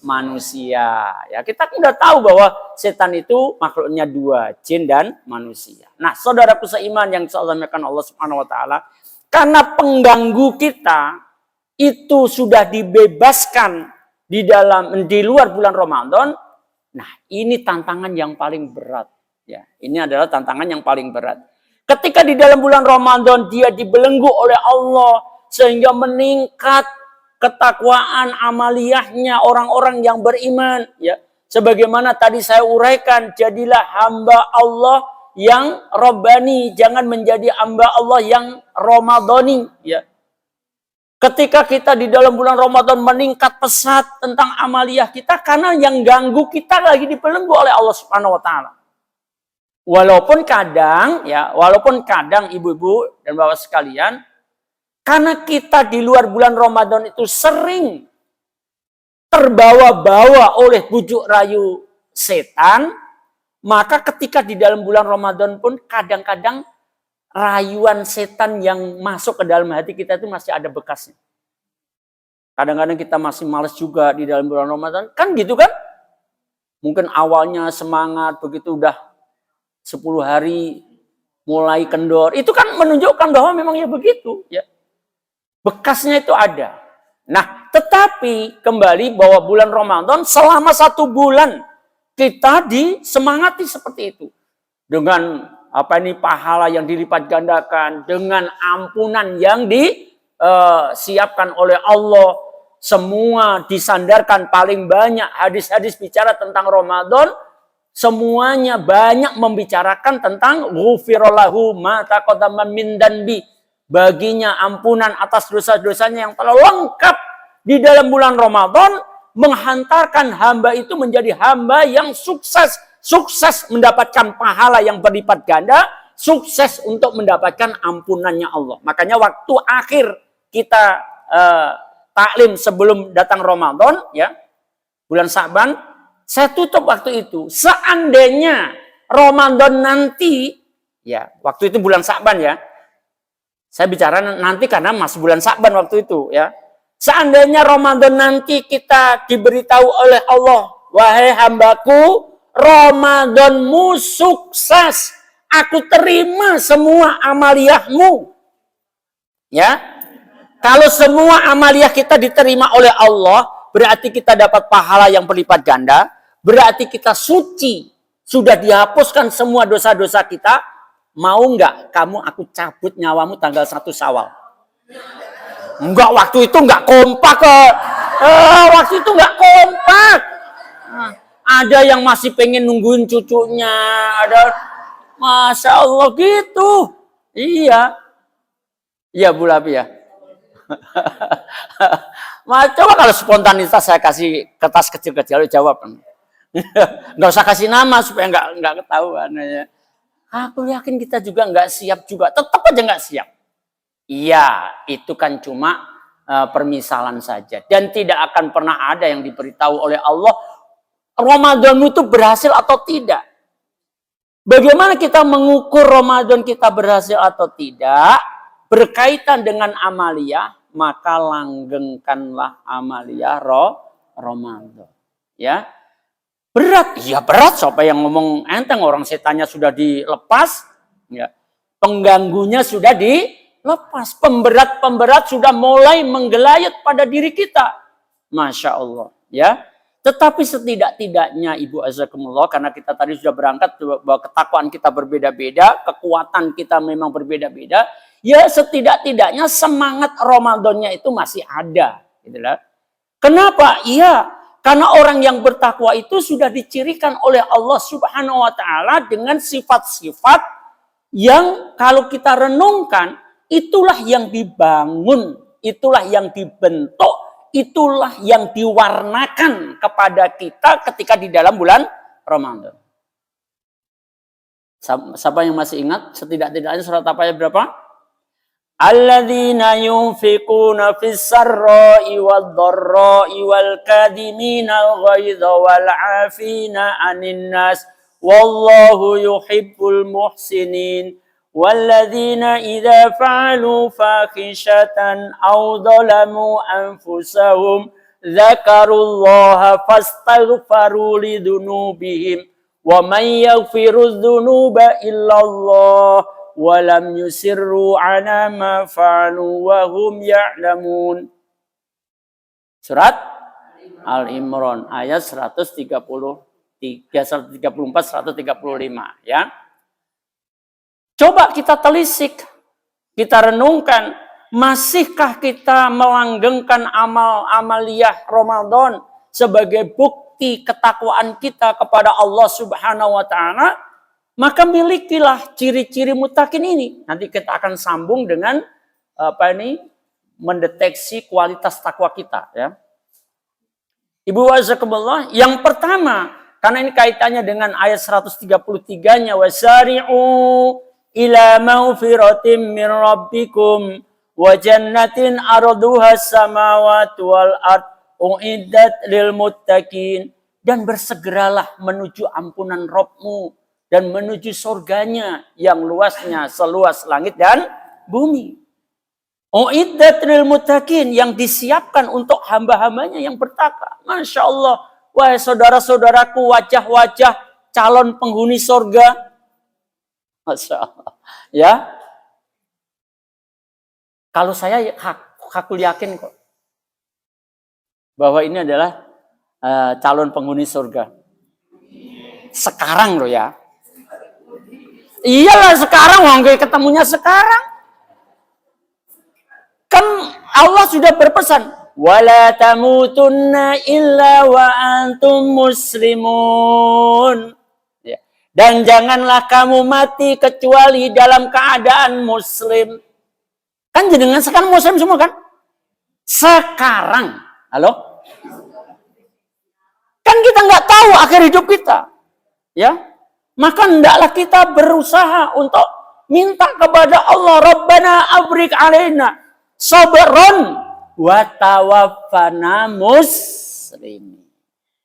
manusia. Ya, kita sudah tahu bahwa setan itu makhluknya dua, jin dan manusia. Nah, saudaraku seiman yang disampaikan Allah Subhanahu wa taala, karena pengganggu kita itu sudah dibebaskan di luar bulan Ramadan. Nah, ini tantangan yang paling berat. Ya, ini adalah tantangan yang paling berat. Ketika di dalam bulan Ramadan dia dibelenggu oleh Allah sehingga meningkat ketakwaan amaliyahnya orang-orang yang beriman, ya. Sebagaimana tadi saya uraikan, jadilah hamba Allah yang Rabbani, jangan menjadi hamba Allah yang Ramadhani, ya. Ketika kita di dalam bulan Ramadan meningkat pesat tentang amaliyah kita karena yang ganggu kita lagi dibelenggu oleh Allah Subhanahu wa taala. Walaupun kadang ibu-ibu dan bapak sekalian, karena kita di luar bulan Ramadan itu sering terbawa-bawa oleh bujuk rayu setan, maka ketika di dalam bulan Ramadan pun kadang-kadang rayuan setan yang masuk ke dalam hati kita itu masih ada bekasnya. Kadang-kadang kita masih malas juga di dalam bulan Ramadan. Kan gitu kan? Mungkin awalnya semangat, begitu udah 10 hari mulai kendor. Itu kan menunjukkan bahwa memang ya begitu. Ya. Bekasnya itu ada. Nah, tetapi kembali bahwa bulan Ramadan selama 1 bulan kita disemangati seperti itu. Dengan pahala yang dilipat gandakan, dengan ampunan yang disiapkan oleh Allah, semua disandarkan paling banyak hadis-hadis bicara tentang Ramadan, semuanya banyak membicarakan tentang ghufirallahu ma taqaddama min danbi, baginya ampunan atas dosa-dosanya yang telah lengkap di dalam bulan Ramadan, menghantarkan hamba itu menjadi hamba yang sukses mendapatkan pahala yang berlipat ganda, sukses untuk mendapatkan ampunannya Allah. Makanya waktu akhir kita taklim sebelum datang Ramadan, ya, bulan Sa'ban, saya tutup waktu itu. Seandainya Ramadan nanti, ya, waktu itu bulan Sa'ban ya, saya bicara nanti karena masih bulan Sa'ban waktu itu, ya. Seandainya Ramadan nanti kita diberitahu oleh Allah, wahai hambaku, Ramadanmu sukses. Aku terima semua amaliyahmu. Ya. Kalau semua amaliyah kita diterima oleh Allah, berarti kita dapat pahala yang berlipat ganda. Berarti kita suci. Sudah dihapuskan semua dosa-dosa kita. Mau nggak kamu aku cabut nyawamu tanggal 1 Syawal? Enggak, waktu itu enggak kompak kok. Waktu itu enggak kompak. Ada yang masih pengen nungguin cucunya, ada, Masya Allah gitu. Iya. Iya Bu Lapi ya. Coba kalau spontanitas saya kasih kertas kecil-kecil, jawab. Nggak usah kasih nama supaya nggak ketahuan. Ya. Aku yakin kita juga nggak siap juga. Tetap aja nggak siap. Iya, itu kan cuma permisalan saja. Dan tidak akan pernah ada yang diberitahu oleh Allah Ramadanmu itu berhasil atau tidak. Bagaimana kita mengukur Ramadan kita berhasil atau tidak? Berkaitan dengan amaliyah, maka langgengkanlah amaliyah Ramadan. Ya. Berat, iya berat. Siapa yang ngomong enteng, orang setannya sudah dilepas, ya. Pengganggunya sudah dilepas. Pemberat-pemberat sudah mulai menggelayut pada diri kita. Masya Allah. Ya. Tetapi setidak-tidaknya Ibu Azakumullah, karena kita tadi sudah berangkat bahwa ketakwaan kita berbeda-beda, kekuatan kita memang berbeda-beda, ya setidak-tidaknya semangat Ramadannya itu masih ada. Gitu lah. Kenapa? Iya, karena orang yang bertakwa itu sudah dicirikan oleh Allah Subhanahu wa Ta'ala dengan sifat-sifat yang kalau kita renungkan, itulah yang dibangun, itulah yang dibentuk, itulah yang diwarnakan kepada kita ketika di dalam bulan Ramadan. Siapa yang masih ingat? Setidak-tidaknya surat apa ya berapa? Alladzina yunfiquna fis sarra'i wad-dharra'i wal kadhiminal ghaidha wal 'afina 'anil nas wallahu yuhibbul muhsinin. وَالَّذِينَ إِذَا فَعَلُوا فَاحِشَةً أَوْ ظَلَمُوا أَنفُسَهُمْ dzakarullaha fastaghfaru lidzunubihim wa may yaghfiru dzunuba illallah wa lam yusirru ala ma fa'alu wa hum ya'lamun. Surat Al-Imran ayat 133, 134, 135 ya. Coba kita telisik, kita renungkan, masihkah kita melanggengkan amaliyah Ramadan sebagai bukti ketakwaan kita kepada Allah Subhanahu wa taala? Maka milikilah ciri-ciri muttaqin ini. Nanti kita akan sambung dengan mendeteksi kualitas takwa kita ya. Ibu wazakumullah, yang pertama, karena ini kaitannya dengan ayat 133-nya, wasari'u ila maghfiratin min rabbikum wa jannatin arduha samawati wal ard uiddat lil muttaqin, dan bersegeralah menuju ampunan Rabbmu dan menuju surganya yang luasnya seluas langit dan bumi. Uiddat lil muttaqin, yang disiapkan untuk hamba-hambanya yang bertakwa. Masya Allah, wahai saudara-saudaraku, wajah-wajah calon penghuni surga. Masya Allah. Ya, kalau saya aku yakin kok bahwa ini adalah calon penghuni surga. Sekarang loh ya. Iyalah sekarang, wong ketemunya sekarang. Kan Allah sudah berpesan, wala tamutunna illa wa antum muslimun. Ya. Dan janganlah kamu mati kecuali dalam keadaan muslim. Kan jenengan sekarang muslim semua kan? Sekarang. Halo? Kan kita nggak tahu akhir hidup kita. Ya. Maka hendaklah kita berusaha untuk minta kepada Allah, Rabbana abrik alaina sabron wa tawaffana muslim.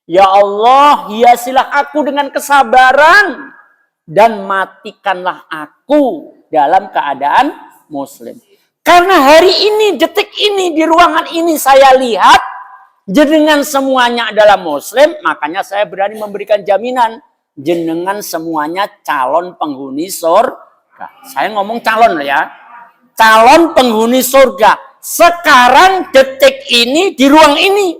Ya Allah, hiasilah aku dengan kesabaran dan matikanlah aku dalam keadaan muslim. Karena hari ini, detik ini, di ruangan ini saya lihat jenengan semuanya adalah muslim, makanya saya berani memberikan jaminan jenengan semuanya calon penghuni surga. Saya ngomong calon loh ya. Calon penghuni surga. Sekarang detik ini di ruang ini.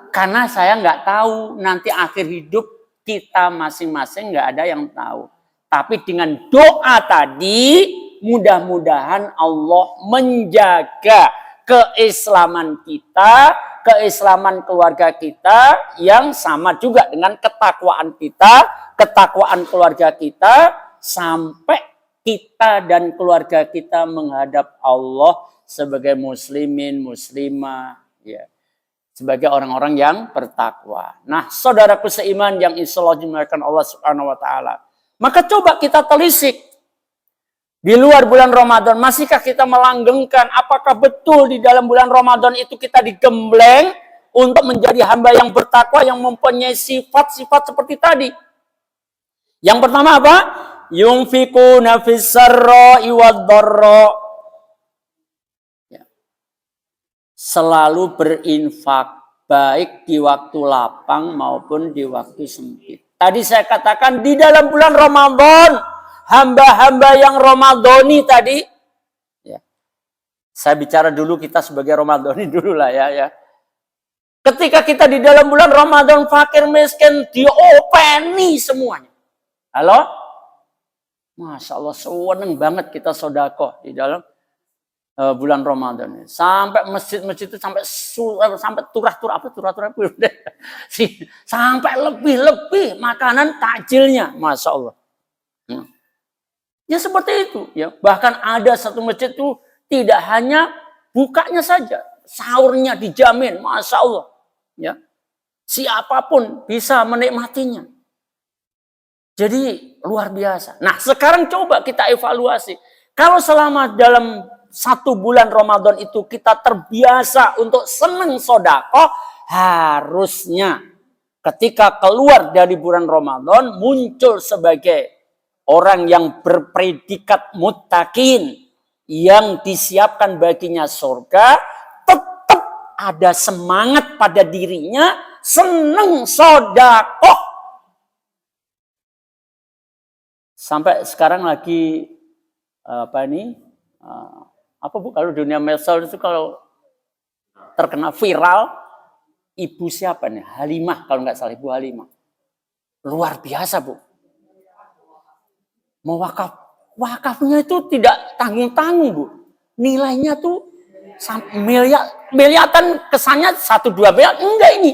Karena saya nggak tahu nanti akhir hidup kita masing-masing, nggak ada yang tahu. Tapi dengan doa tadi, mudah-mudahan Allah menjaga keislaman kita, keislaman keluarga kita yang sama juga dengan ketakwaan kita, ketakwaan keluarga kita, sampai kita dan keluarga kita menghadap Allah sebagai muslimin, muslimah, ya, sebagai orang-orang yang bertakwa. Nah, saudaraku seiman yang insya Allah dimuliakan Allah Subhanahu wa taala. Maka coba kita telisik. Di luar bulan Ramadan, masihkah kita melanggengkan? Apakah betul di dalam bulan Ramadan itu kita digembleng untuk menjadi hamba yang bertakwa, yang mempunyai sifat-sifat seperti tadi? Yang pertama apa? Yunfikuna fis sarra'i wad dharra. Selalu berinfak, baik di waktu lapang maupun di waktu sempit. Tadi saya katakan di dalam bulan Ramadan, hamba-hamba yang Ramadhani tadi, ya. Saya bicara dulu kita sebagai Ramadhani dulu lah ya. Ketika kita di dalam bulan Ramadan, fakir miskin diopeni semuanya. Halo? Masya Allah, seneng banget kita sedekah di dalam bulan Ramadan. Sampai masjid-masjid itu sampai turah-turah sampai lebih-lebih makanan takjilnya, Masya Allah. Ya seperti itu ya. Bahkan ada satu masjid itu tidak hanya bukanya saja, sahurnya dijamin, Masya Allah. Ya, siapapun bisa menikmatinya. Jadi luar biasa. Nah sekarang coba kita evaluasi. Kalau selama dalam 1 bulan Ramadan itu kita terbiasa untuk senang sedekah, harusnya ketika keluar dari bulan Ramadan muncul sebagai orang yang berpredikat muttaqin, yang disiapkan baginya surga, ada semangat pada dirinya, seneng sodakoh. Sampai sekarang lagi apa Bu, kalau dunia medsos itu kalau terkena viral, ibu siapa nih? Halimah, kalau nggak salah, Ibu Halimah. Luar biasa, Bu. Mau wakafnya itu tidak tanggung-tanggung, Bu. Nilainya tuh miliaran, kesannya 1-2 miliar, enggak ini.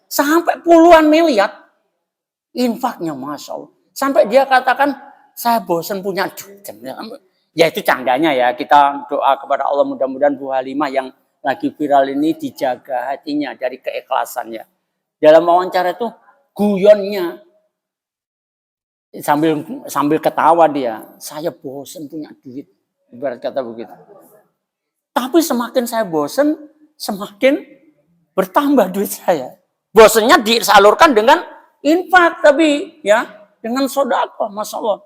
Sampai puluhan miliar infaknya, Masya Allah. Sampai dia katakan, saya bosan punya duit. Ya itu candanya ya, kita doa kepada Allah mudah-mudahan Bu Halimah yang lagi viral ini dijaga hatinya dari keikhlasannya. Dalam wawancara itu guyonnya sambil ketawa dia, saya bosan punya duit, ibarat kata begitu. Tapi semakin saya bosan, semakin bertambah duit saya. Bosannya disalurkan dengan infak, tapi ya dengan sedekah, Masya Allah.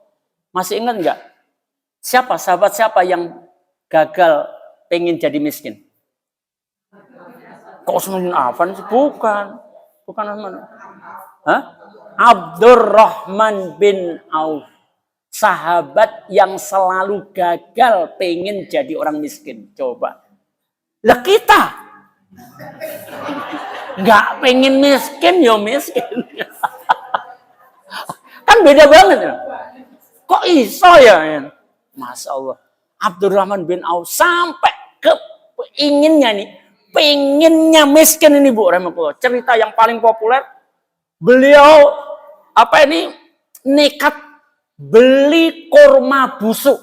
Masih ingat nggak? Sahabat siapa yang gagal pengen jadi miskin? Kok Utsman bin Affan sih? Bukan Utsman. Abdurrahman bin Auf. Sahabat yang selalu gagal pengen jadi orang miskin. Coba. Lah kita nggak pengen miskin, ya miskin. Kan beda banget ya. Kok iso ya? Masya Allah. Abdurrahman bin Auf sampai ke pengennya miskin ini, Bu rahimahullah. Cerita yang paling populer, beliau nekat beli kurma busuk.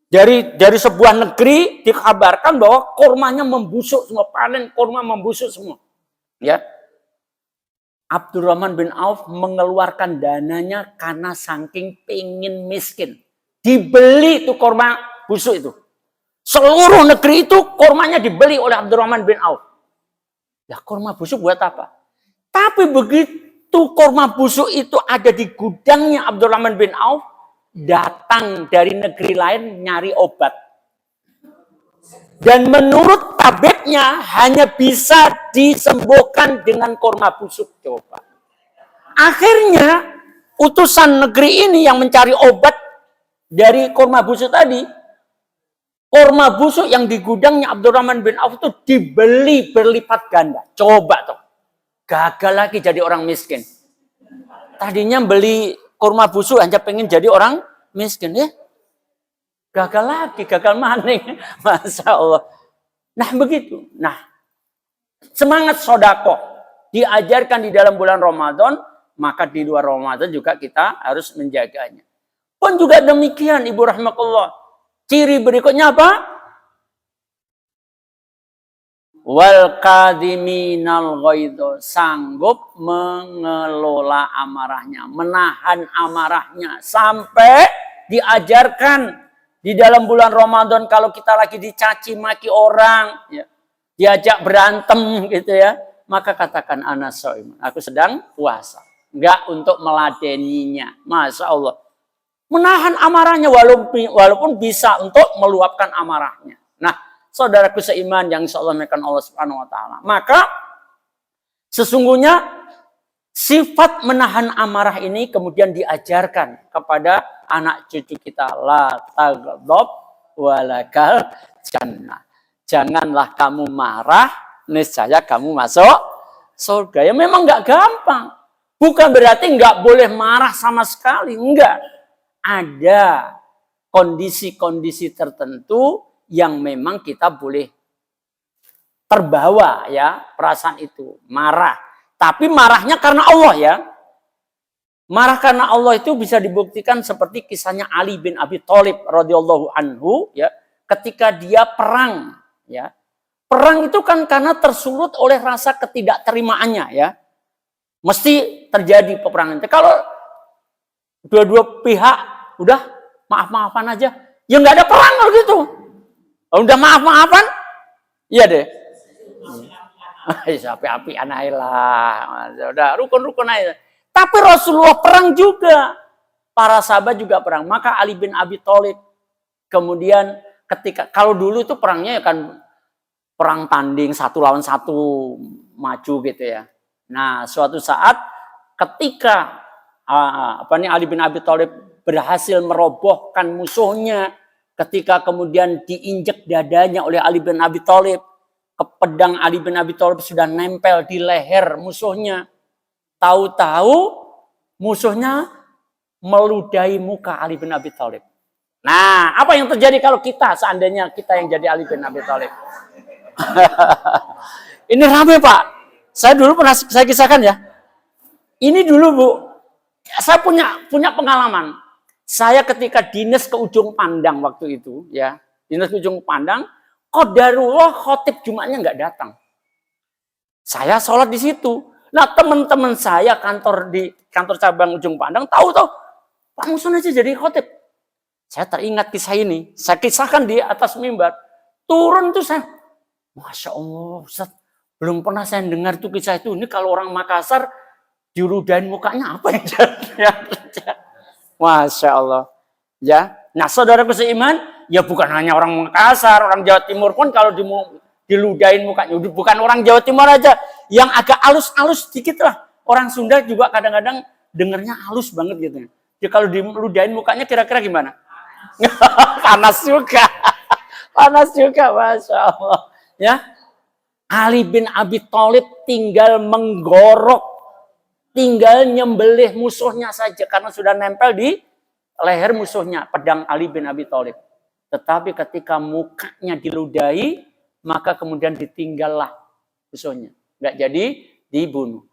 Dari sebuah negeri dikabarkan bahwa kurmanya membusuk semua, panen kurma membusuk semua. Ya. Abdurrahman bin Auf mengeluarkan dananya karena saking pengen miskin. Dibeli itu kurma busuk itu. Seluruh negeri itu kurmanya dibeli oleh Abdurrahman bin Auf. Ya kurma busuk buat apa? Tapi begitu kurma busuk itu ada di gudangnya Abdurrahman bin Auf, datang dari negeri lain nyari obat. Dan menurut tabibnya hanya bisa disembuhkan dengan kurma busuk. Coba. Akhirnya utusan negeri ini yang mencari obat dari kurma busuk tadi, kurma busuk yang di gudangnya Abdurrahman bin Auf itu dibeli berlipat ganda. Coba tuh. Gagal lagi jadi orang miskin. Tadinya beli kurma busuk hanya pengen jadi orang miskin ya. Gagal lagi, gagal maning. Masya Allah. Nah begitu. Nah, semangat sodako diajarkan di dalam bulan Ramadan, maka di luar Ramadan juga kita harus menjaganya. Pun juga demikian, Ibu rahmatullah. Ciri berikutnya apa? Wal kadhiminal ghaidho, sanggup mengelola amarahnya, menahan amarahnya, sampai diajarkan di dalam bulan Ramadan kalau kita lagi dicaci maki orang, ya, diajak berantem gitu ya, maka katakan ana shaim, aku sedang puasa. Enggak untuk meladeninya. Masya Allah. Menahan amarahnya walaupun bisa untuk meluapkan amarahnya. Nah, saudaraku seiman yang insyaallah mekan Allah Subhanahu wa taala. Maka sesungguhnya sifat menahan amarah ini kemudian diajarkan kepada anak cucu kita. La taghdab walakal jannah. Janganlah kamu marah, niscaya kamu masuk surga. Ya memang nggak gampang. Bukan berarti nggak boleh marah sama sekali. Enggak. Ada kondisi-kondisi tertentu yang memang kita boleh terbawa ya perasaan itu. Marah. Tapi marahnya karena Allah ya. Marah karena Allah itu bisa dibuktikan seperti kisahnya Ali bin Abi Thalib radhiyallahu anhu ya, ketika dia perang ya. Perang itu kan karena tersulut oleh rasa ketidakterimaannya ya. Mesti terjadi peperangan. Kalau dua-dua pihak udah maaf-maafan aja, ya nggak ada perang kalau gitu. Udah maaf-maafan, iya deh. Api-api anailah, udah rukun-rukun aja. Tapi Rasulullah perang juga. Para sahabat juga perang. Maka Ali bin Abi Thalib kemudian ketika, kalau dulu itu perangnya ya kan perang tanding 1 lawan 1 maju gitu ya. Nah, suatu saat ketika Ali bin Abi Thalib berhasil merobohkan musuhnya, ketika kemudian diinjek dadanya oleh Ali bin Abi Thalib, pedang Ali bin Abi Thalib sudah nempel di leher musuhnya. Tahu-tahu musuhnya meludahi muka Ali bin Abi Thalib. Nah, apa yang terjadi kalau kita, seandainya kita yang jadi Ali bin Abi Thalib? Ini rame, Pak. Saya dulu pernah saya kisahkan ya. Ini dulu, Bu. Saya punya pengalaman. Saya ketika dinas ke ujung pandang waktu itu, ya. Dinas ke ujung pandang, qadarullah khotib Jumatnya nggak datang. Saya sholat di situ. Nah, teman-teman saya kantor cabang ujung pandang tahu Pak Muson aja jadi khotib. Saya teringat kisah ini. Saya kisahkan di atas mimbar. Turun tuh saya, Masya Allah, Ustaz, belum pernah saya dengar tuh kisah itu. Ini kalau orang Makassar diludahin mukanya apa yang jadi? Masya Allah. Ya, nah saudaraku seiman, ya bukan hanya orang Makassar, orang Jawa Timur pun kalau diludahin mukanya, bukan orang Jawa Timur aja, yang agak halus-halus sedikit lah. Orang Sunda juga kadang-kadang dengernya halus banget gitu. Jadi kalau diludahin mukanya kira-kira gimana? Panas juga. Panas juga, Masya Allah. Ya, Ali bin Abi Thalib tinggal menggorok, tinggal nyembelih musuhnya saja karena sudah nempel di leher musuhnya, pedang Ali bin Abi Thalib. Tetapi ketika mukanya diludahi, maka kemudian ditinggallah musuhnya. Nggak jadi dibunuh.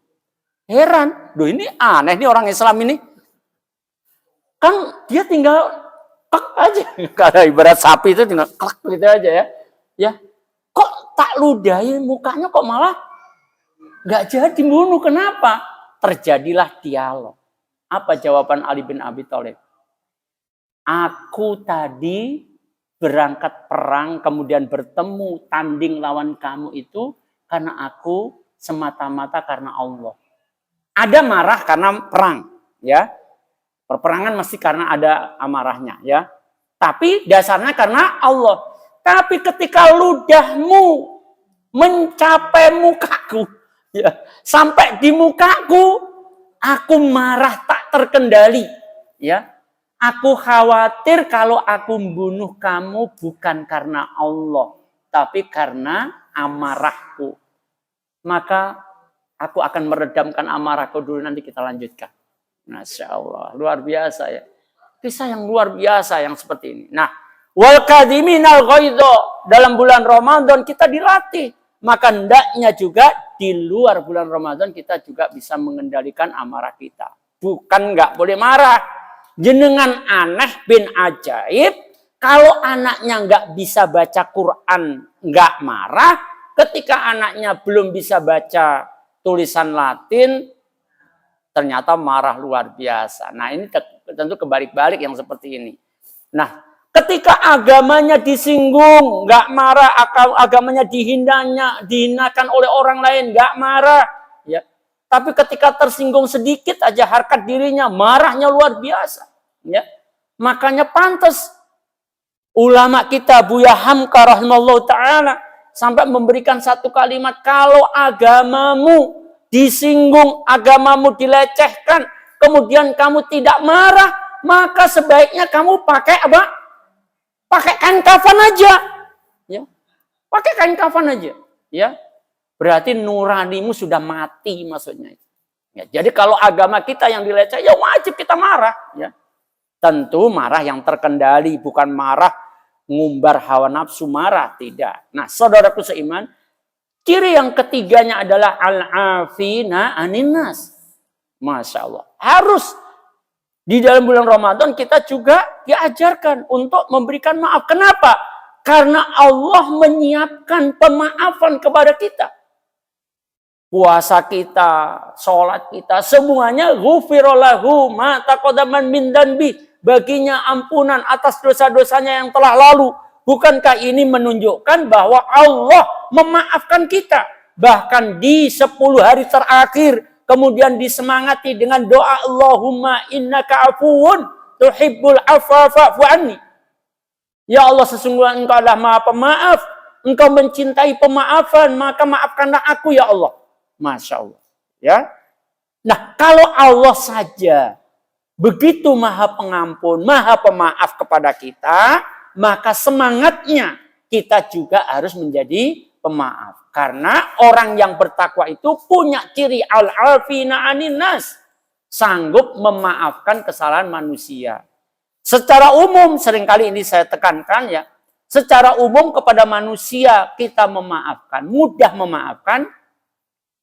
Heran, loh ini aneh nih orang Islam ini. Kan dia tinggal klek aja. Kalau ibarat sapi itu tinggal klek gitu aja ya. Ya, kok tak ludahi mukanya kok malah nggak jadi dibunuh. Kenapa? Terjadilah dialog. Apa jawaban Ali bin Abi Thalib? Aku tadi berangkat perang, kemudian bertemu tanding lawan kamu itu karena aku semata-mata karena Allah. Ada marah karena perang, ya. Perperangan mesti karena ada amarahnya, ya. Tapi dasarnya karena Allah. Tapi ketika ludahmu mencapai mukaku, ya, sampai di mukaku, aku marah tak terkendali, ya. Aku khawatir kalau aku membunuh kamu bukan karena Allah, tapi karena amarahku. Maka aku akan meredamkan amarahku dulu, nanti kita lanjutkan. Masya Allah, luar biasa ya. Kisah yang luar biasa yang seperti ini. Nah, wal kadhiminal ghaidha, dalam bulan Ramadan kita dilatih. Maka hendaknya juga di luar bulan Ramadan kita juga bisa mengendalikan amarah kita. Bukan nggak boleh marah. Jenengan aneh bin ajaib, kalau anaknya nggak bisa baca Quran, nggak marah. Ketika anaknya belum bisa baca tulisan Latin, ternyata marah luar biasa. Nah, ini tentu kebalik-balik yang seperti ini. Nah, ketika agamanya disinggung, nggak marah. Agamanya dihinakan oleh orang lain, nggak marah. Ya. Tapi ketika tersinggung sedikit aja harkat dirinya, marahnya luar biasa. Ya. Makanya pantas ulama kita Buya Hamka rahimallahu ta'ala sampai memberikan satu kalimat, kalau agamamu disinggung, agamamu dilecehkan, kemudian kamu tidak marah, maka sebaiknya kamu pakai apa? Pakai kain kafan aja. Ya. Pakai kain kafan aja. Ya. Berarti nuranimu sudah mati maksudnya. Ya, jadi kalau agama kita yang dileceh, ya wajib kita marah. Ya. Tentu marah yang terkendali, bukan marah ngumbar hawa nafsu marah, tidak. Nah, saudaraku seiman, ciri yang ketiganya adalah al-afina anin nas. Masya Allah. Harus di dalam bulan Ramadan kita juga diajarkan untuk memberikan maaf. Kenapa? Karena Allah menyiapkan pemaafan kepada kita. Puasa kita, sholat kita, semuanya ghufirallahu ma taqaddama min dzanbi, baginya ampunan atas dosa-dosanya yang telah lalu. Bukankah ini menunjukkan bahwa Allah memaafkan kita? Bahkan di 10 hari terakhir, kemudian disemangati dengan doa Allahumma innaka afuwun tuhibbul afwa fa'fu anni. Ya Allah, sesungguhnya Engkau adalah Maha Pemaaf, Engkau mencintai pemaafan, maka maafkanlah aku ya Allah. Masya Allah. Ya. Nah, kalau Allah saja begitu maha pengampun, maha pemaaf kepada kita, maka semangatnya kita juga harus menjadi pemaaf. Karena orang yang bertakwa itu punya ciri al-afina anin nas. Sanggup memaafkan kesalahan manusia. Secara umum, seringkali ini saya tekankan ya, secara umum kepada manusia kita memaafkan, mudah memaafkan,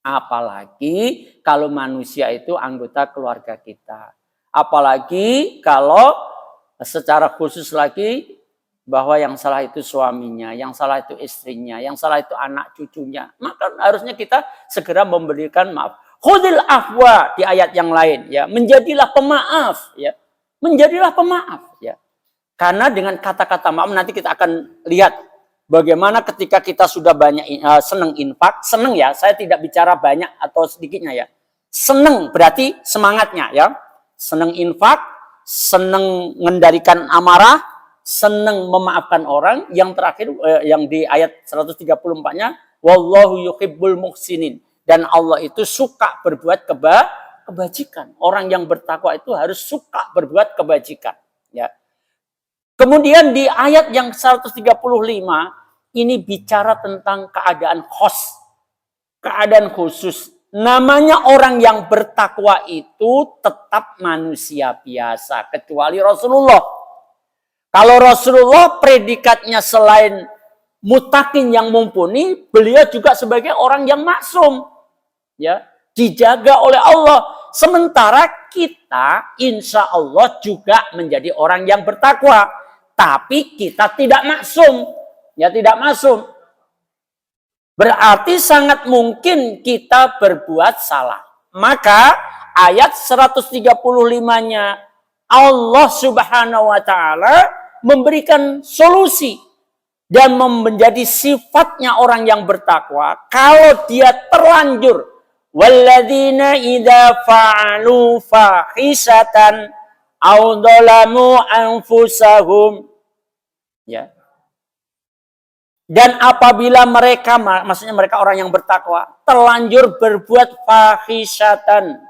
apalagi kalau manusia itu anggota keluarga kita. Apalagi kalau secara khusus lagi bahwa yang salah itu suaminya, yang salah itu istrinya, yang salah itu anak cucunya. Maka harusnya kita segera memberikan maaf. Khudil afwa di ayat yang lain ya, menjadilah pemaaf ya. Menjadilah pemaaf ya. Karena dengan kata-kata maaf nanti kita akan lihat bagaimana ketika kita sudah banyak senang infak, senang ya, saya tidak bicara banyak atau sedikitnya ya. Senang berarti semangatnya ya. Senang infak, senang mengendalikan amarah, senang memaafkan orang. Yang terakhir yang di ayat 134-nya, wallahu yuhibbul muhsinin. Dan Allah itu suka berbuat kebajikan. Orang yang bertakwa itu harus suka berbuat kebajikan. Ya. Kemudian di ayat yang 135 ini bicara tentang keadaan khos. Keadaan khusus. Namanya orang yang bertakwa itu tetap manusia biasa. Kecuali Rasulullah. Kalau Rasulullah predikatnya selain mutakin yang mumpuni, beliau juga sebagai orang yang maksum. Ya, dijaga oleh Allah. Sementara kita insya Allah juga menjadi orang yang bertakwa. Tapi kita tidak maksum. Ya, tidak maksum. Berarti sangat mungkin kita berbuat salah. Maka ayat 135-nya Allah Subhanahu wa taala memberikan solusi dan menjadi sifatnya orang yang bertakwa kalau dia terlanjur walladzina idza fa'alu fahisatan aw dzalamu anfusahum ya. Dan apabila mereka, maksudnya mereka orang yang bertakwa, terlanjur berbuat fahisatan,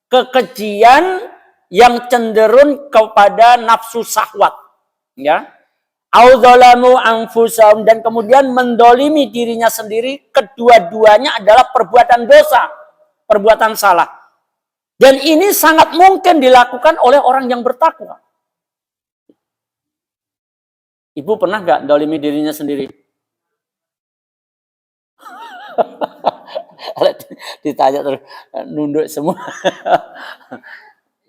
kekejian yang cenderung kepada nafsu syahwat, ya, au dzalamu anfusahum, dan kemudian mendolimi dirinya sendiri, kedua-duanya adalah perbuatan dosa, perbuatan salah. Dan ini sangat mungkin dilakukan oleh orang yang bertakwa. Ibu pernah nggak dolimi dirinya sendiri? Ditanya terus nunduk semua.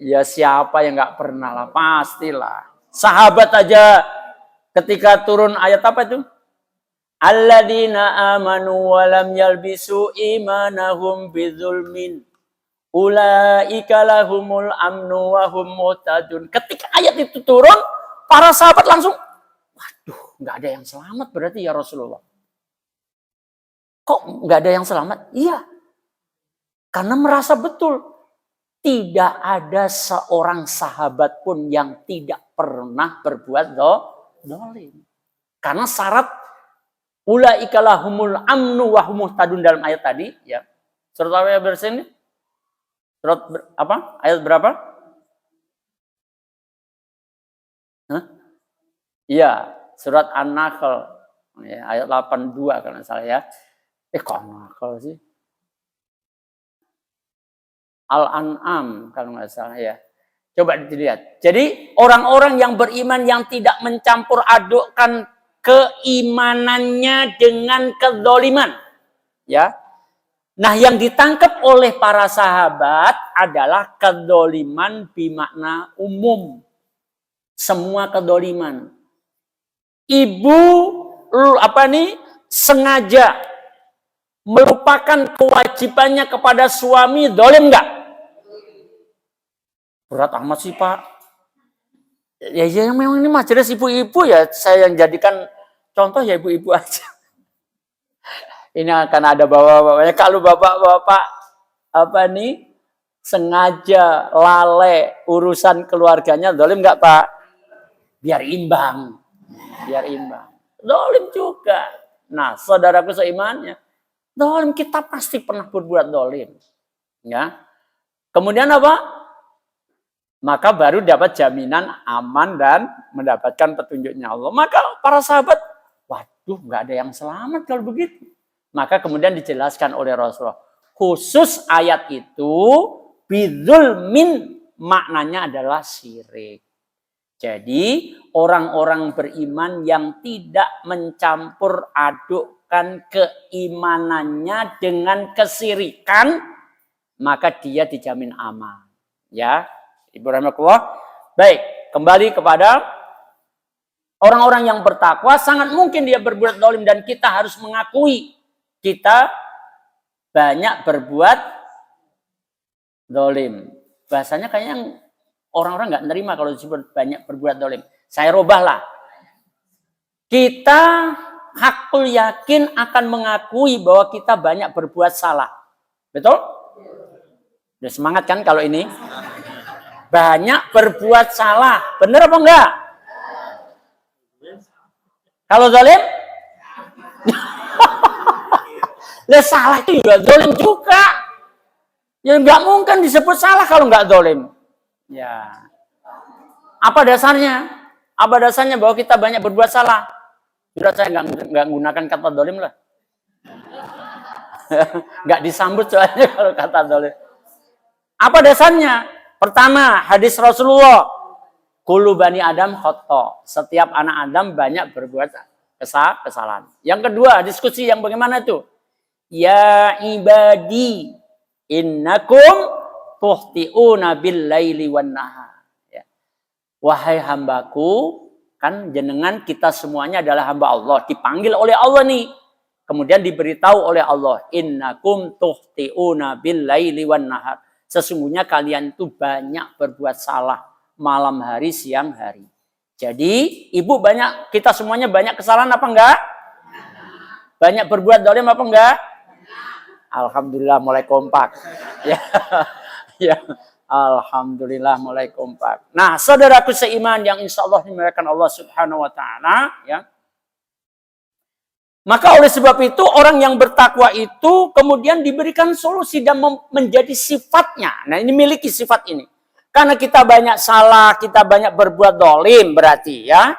Ya siapa yang nggak pernah lah, pastilah. Sahabat aja ketika turun ayat apa itu? Alladzina amanu wa lam yalbisu imanahum bidzulmin ulaika lahumul amnu wa hum muhtadun. Ketika ayat itu turun, para sahabat langsung, waduh, nggak ada yang selamat berarti ya Rasulullah. Kok nggak ada yang selamat? Iya. Karena merasa betul. Tidak ada seorang sahabat pun yang tidak pernah berbuat dolim. Karena syarat ulaika lahumul amnu wa hum muhtadun dalam ayat tadi. Ya. Surat apa yang bersini? Surat apa? Ayat berapa? Hah? Iya. Surat An-Nahl. Ya, ayat 82 kalau salah ya. Kok nakal sih? Al-An'am kalau nggak salah ya. Coba dilihat. Jadi orang-orang yang beriman yang tidak mencampur adukkan keimanannya dengan kezaliman. Ya. Nah yang ditangkap oleh para sahabat adalah kezaliman bermakna umum. Semua kezaliman. Ibu sengaja melupakan kewajibannya kepada suami, dolim enggak? Berat amat sih Pak. Ya memang ini majelis ibu-ibu ya, saya yang jadikan contoh ya ibu-ibu aja. Ini akan ada bapak-bapaknya. Kalau bapak-bapak sengaja lalai urusan keluarganya, dolim enggak Pak? Biar imbang. Biar imbang. Dolim juga. Nah, saudaraku seimannya, dolim kita pasti pernah berbuat dolim. Ya. Kemudian apa? Maka baru dapat jaminan aman dan mendapatkan petunjuknya Allah. Maka para sahabat, waduh, nggak ada yang selamat kalau begitu. Maka kemudian dijelaskan oleh Rasulullah, khusus ayat itu bidzulmin maknanya adalah syirik. Jadi orang-orang beriman yang tidak mencampur adukkan keimanannya dengan kesirikan, maka dia dijamin aman. Ya, Ibu rahmatullah. Baik, kembali kepada orang-orang yang bertakwa, sangat mungkin dia berbuat zalim dan kita harus mengakui kita banyak berbuat zalim. Bahasanya kayaknya orang-orang nggak nerima kalau disebut banyak berbuat zalim. Saya robahlah. Kita hakul yakin akan mengakui bahwa kita banyak berbuat salah. Betul? Udah semangat kan kalau ini? Banyak berbuat salah. Benar apa enggak? Kalau zalim? Lah salah itu juga zalim juga. Ya nggak mungkin disebut salah kalau nggak zalim. Ya. Apa dasarnya? Apa dasarnya bahwa kita banyak berbuat salah? Sudah saya nggak gunakan kata zalim lah. Nggak disambut soalnya kalau kata zalim. Apa dasarnya? Pertama, hadis Rasulullah, kullu bani Adam khata. Setiap anak Adam banyak berbuat kesalahan. Yang kedua, diskusi yang bagaimana itu? Ya ibadi, innakum tuhti'una bil laili wan nahar. Ya. Wahai hambaku, kan jenengan kita semuanya adalah hamba Allah, dipanggil oleh Allah nih. Kemudian diberitahu oleh Allah, innakum tuhti'una bil laili wan nahar. Sesungguhnya kalian itu banyak berbuat salah malam hari, siang hari. Jadi, ibu banyak, kita semuanya banyak kesalahan apa enggak? Banyak berbuat zalim apa enggak? Alhamdulillah mulai kompak. Ya, ya. Alhamdulillah mulai kompak. Nah, saudaraku seiman yang insya Allah dimuliakan Allah Subhanahu Wa Taala, ya. Maka oleh sebab itu orang yang bertakwa itu kemudian diberikan solusi dan menjadi sifatnya. Nah ini miliki sifat ini. Karena kita banyak salah, kita banyak berbuat zalim berarti ya.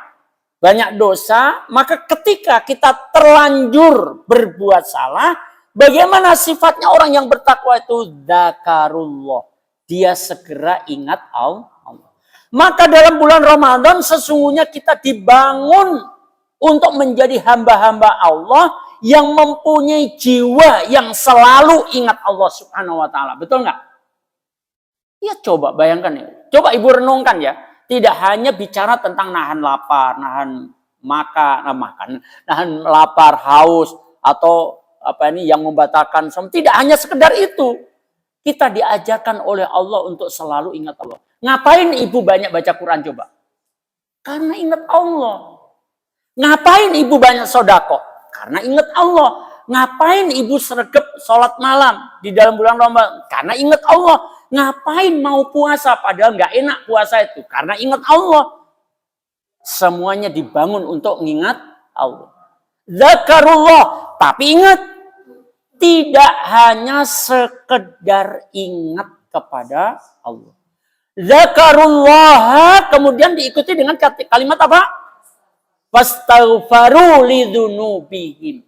Banyak dosa, maka ketika kita terlanjur berbuat salah, bagaimana sifatnya orang yang bertakwa itu? Dzakarullah. Dia segera ingat Allah. Maka dalam bulan Ramadan sesungguhnya kita dibangun untuk menjadi hamba-hamba Allah yang mempunyai jiwa yang selalu ingat Allah Subhanahu Wa Taala. Betul nggak? Ya coba bayangkan ya. Coba ibu renungkan ya. Tidak hanya bicara tentang nahan lapar, nahan lapar, haus atau apa ini yang membatalkan som. Tidak hanya sekedar itu. Kita diajarkan oleh Allah untuk selalu ingat Allah. Ngapain ibu banyak baca Quran coba? Karena ingat Allah. Ngapain ibu banyak sodako? Karena ingat Allah. Ngapain ibu sregep sholat malam di dalam bulan Ramadan? Karena ingat Allah. Ngapain mau puasa padahal nggak enak puasa itu? Karena ingat Allah. Semuanya dibangun untuk mengingat Allah. Zakarullah. Tapi ingat. Tidak hanya sekedar ingat kepada Allah. Zakarullah. Kemudian diikuti dengan kalimat apa? Fastaghfaru lidzunubihim.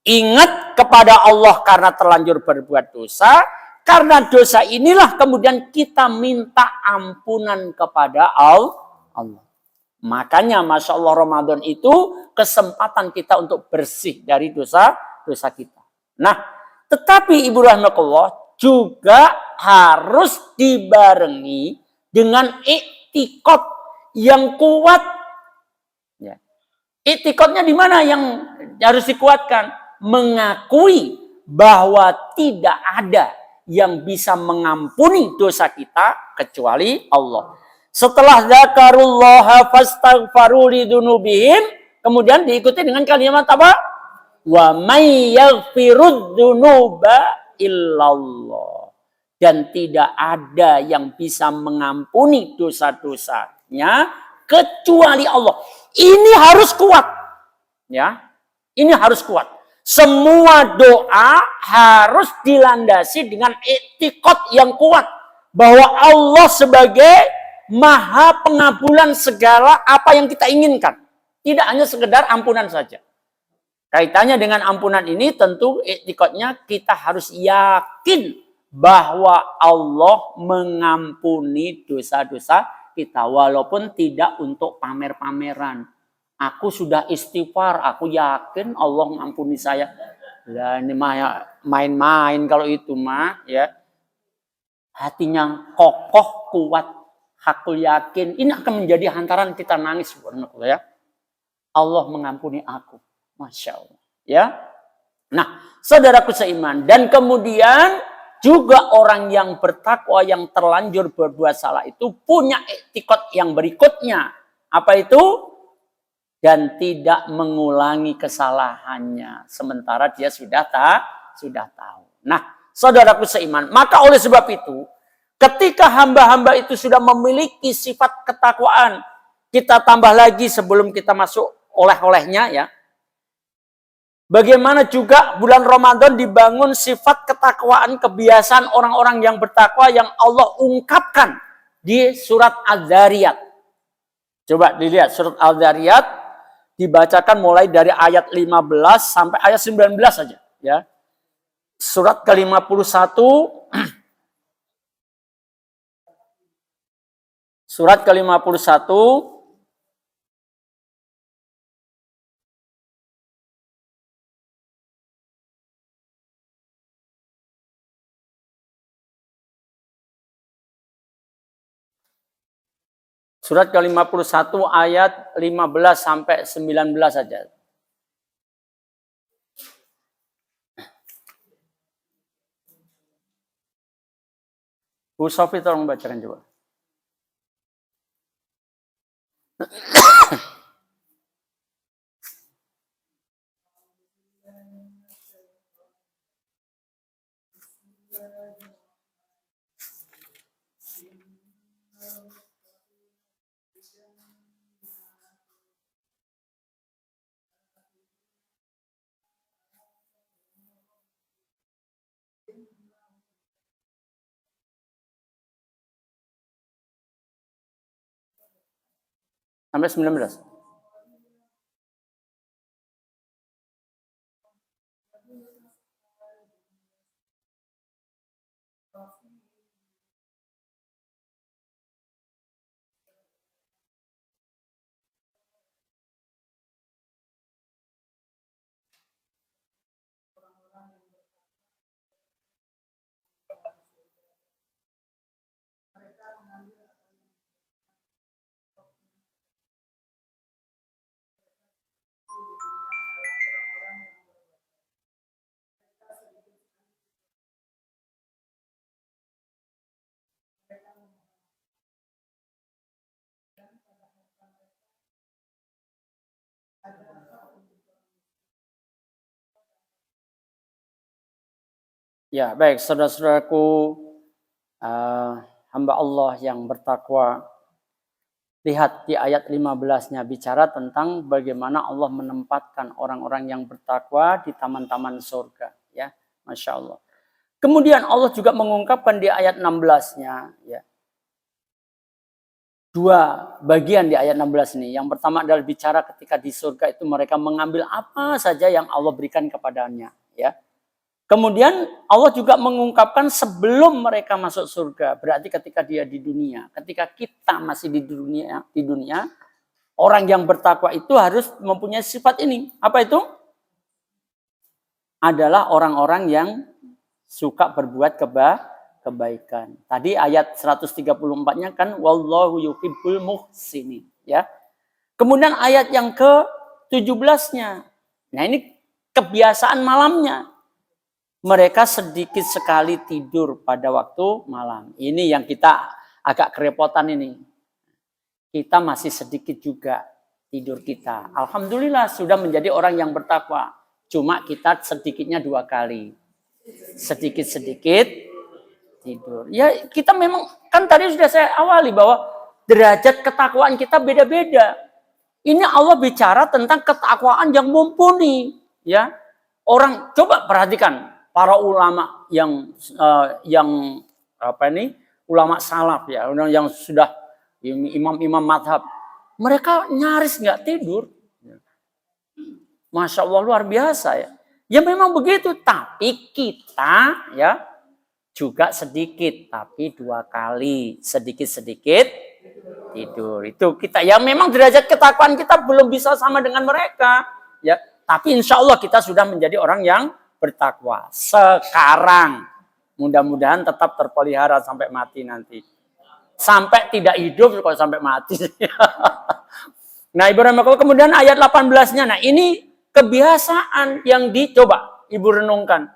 Ingat kepada Allah karena terlanjur berbuat dosa. Karena dosa inilah kemudian kita minta ampunan kepada Allah. Makanya Masya Allah Ramadan itu kesempatan kita untuk bersih dari dosa kita. Nah, tetapi Ibu rahmatullah juga harus dibarengi dengan iktikad yang kuat. Iktikadnya di mana yang harus dikuatkan? Mengakui bahwa tidak ada yang bisa mengampuni dosa kita kecuali Allah. Setelah zakarullaha fastaghfaru lidzunubihim, kemudian diikuti dengan kalimat apa? Wa may yaghfirudz dzunuba illallah. Dan tidak ada yang bisa mengampuni dosa-dosanya kecuali Allah. Ini harus kuat. Ya. Ini harus kuat. Semua doa harus dilandasi dengan i'tiqad yang kuat. Bahwa Allah sebagai maha pengabulan segala apa yang kita inginkan. Tidak hanya sekedar ampunan saja. Kaitannya dengan ampunan ini tentu i'tiqadnya kita harus yakin bahwa Allah mengampuni dosa-dosa kita. Walaupun tidak untuk pamer-pameran. Aku sudah istighfar, aku yakin Allah mengampuni saya. Lah ini main-main kalau itu mah ya. Hatinya kokoh, kuat, hakul yakin. Ini akan menjadi hantaran kita nangis ya. Allah mengampuni aku. Masya Allah. Ya. Nah, saudaraku seiman. Dan kemudian juga orang yang bertakwa, yang terlanjur berbuat salah itu punya i'tiqad yang berikutnya. Apa itu? Dan tidak mengulangi kesalahannya. Sementara dia sudah tahu. Nah, saudaraku seiman. Maka oleh sebab itu, ketika hamba-hamba itu sudah memiliki sifat ketakwaan, kita tambah lagi sebelum kita masuk oleh-olehnya ya. Bagaimana juga bulan Ramadan dibangun sifat ketakwaan, kebiasaan orang-orang yang bertakwa yang Allah ungkapkan di surat Al-Dzariyat. Coba dilihat surat Al-Dzariyat dibacakan mulai dari ayat 15 sampai ayat 19 saja ya. Surat ke-51 surat ke-51 Surat ke-51 ayat 15 sampai 19 saja. Bu Sofi tolong bacakan coba. Sampai 19. Ya, baik saudara-saudaraku, hamba Allah yang bertakwa. Lihat di ayat 15-nya bicara tentang bagaimana Allah menempatkan orang-orang yang bertakwa di taman-taman surga. Ya, Masya Allah. Kemudian Allah juga mengungkapkan di ayat 16-nya. Ya, dua bagian di ayat 16 ini. Yang pertama adalah bicara ketika di surga itu mereka mengambil apa saja yang Allah berikan kepadanya. Ya. Kemudian Allah juga mengungkapkan sebelum mereka masuk surga, berarti ketika dia di dunia, ketika kita masih di dunia, orang yang bertakwa itu harus mempunyai sifat ini. Apa itu? Adalah orang-orang yang suka berbuat kebaikan. Tadi ayat 134-nya kan wallahu yuhibbul muhsinin, ya. Kemudian ayat yang ke-17-nya. Nah, ini kebiasaan malamnya. Mereka sedikit sekali tidur pada waktu malam. Ini yang kita agak kerepotan ini. Kita masih sedikit juga tidur kita. Alhamdulillah sudah menjadi orang yang bertakwa. Cuma kita sedikitnya 2 kali. Sedikit-sedikit tidur. Ya kita memang, kan tadi sudah saya awali bahwa derajat ketakwaan kita beda-beda. Ini Allah bicara tentang ketakwaan yang mumpuni. ya. Orang coba perhatikan para ulama yang ulama salaf ya, yang sudah imam-imam madhab, mereka nyaris nggak tidur. Masya Allah, luar biasa ya. Ya memang begitu, tapi kita ya juga sedikit, tapi 2 kali sedikit-sedikit tidur. Itu kita ya, memang derajat ketakwaan kita belum bisa sama dengan mereka ya. Tapi insya Allah kita sudah menjadi orang yang bertakwa sekarang. Mudah-mudahan tetap terpelihara sampai mati nanti. Sampai tidak hidup kalau sampai mati. Nah, Ibu Rahmatullah, kemudian ayat 18-nya. Nah, ini kebiasaan yang dicoba Ibu renungkan.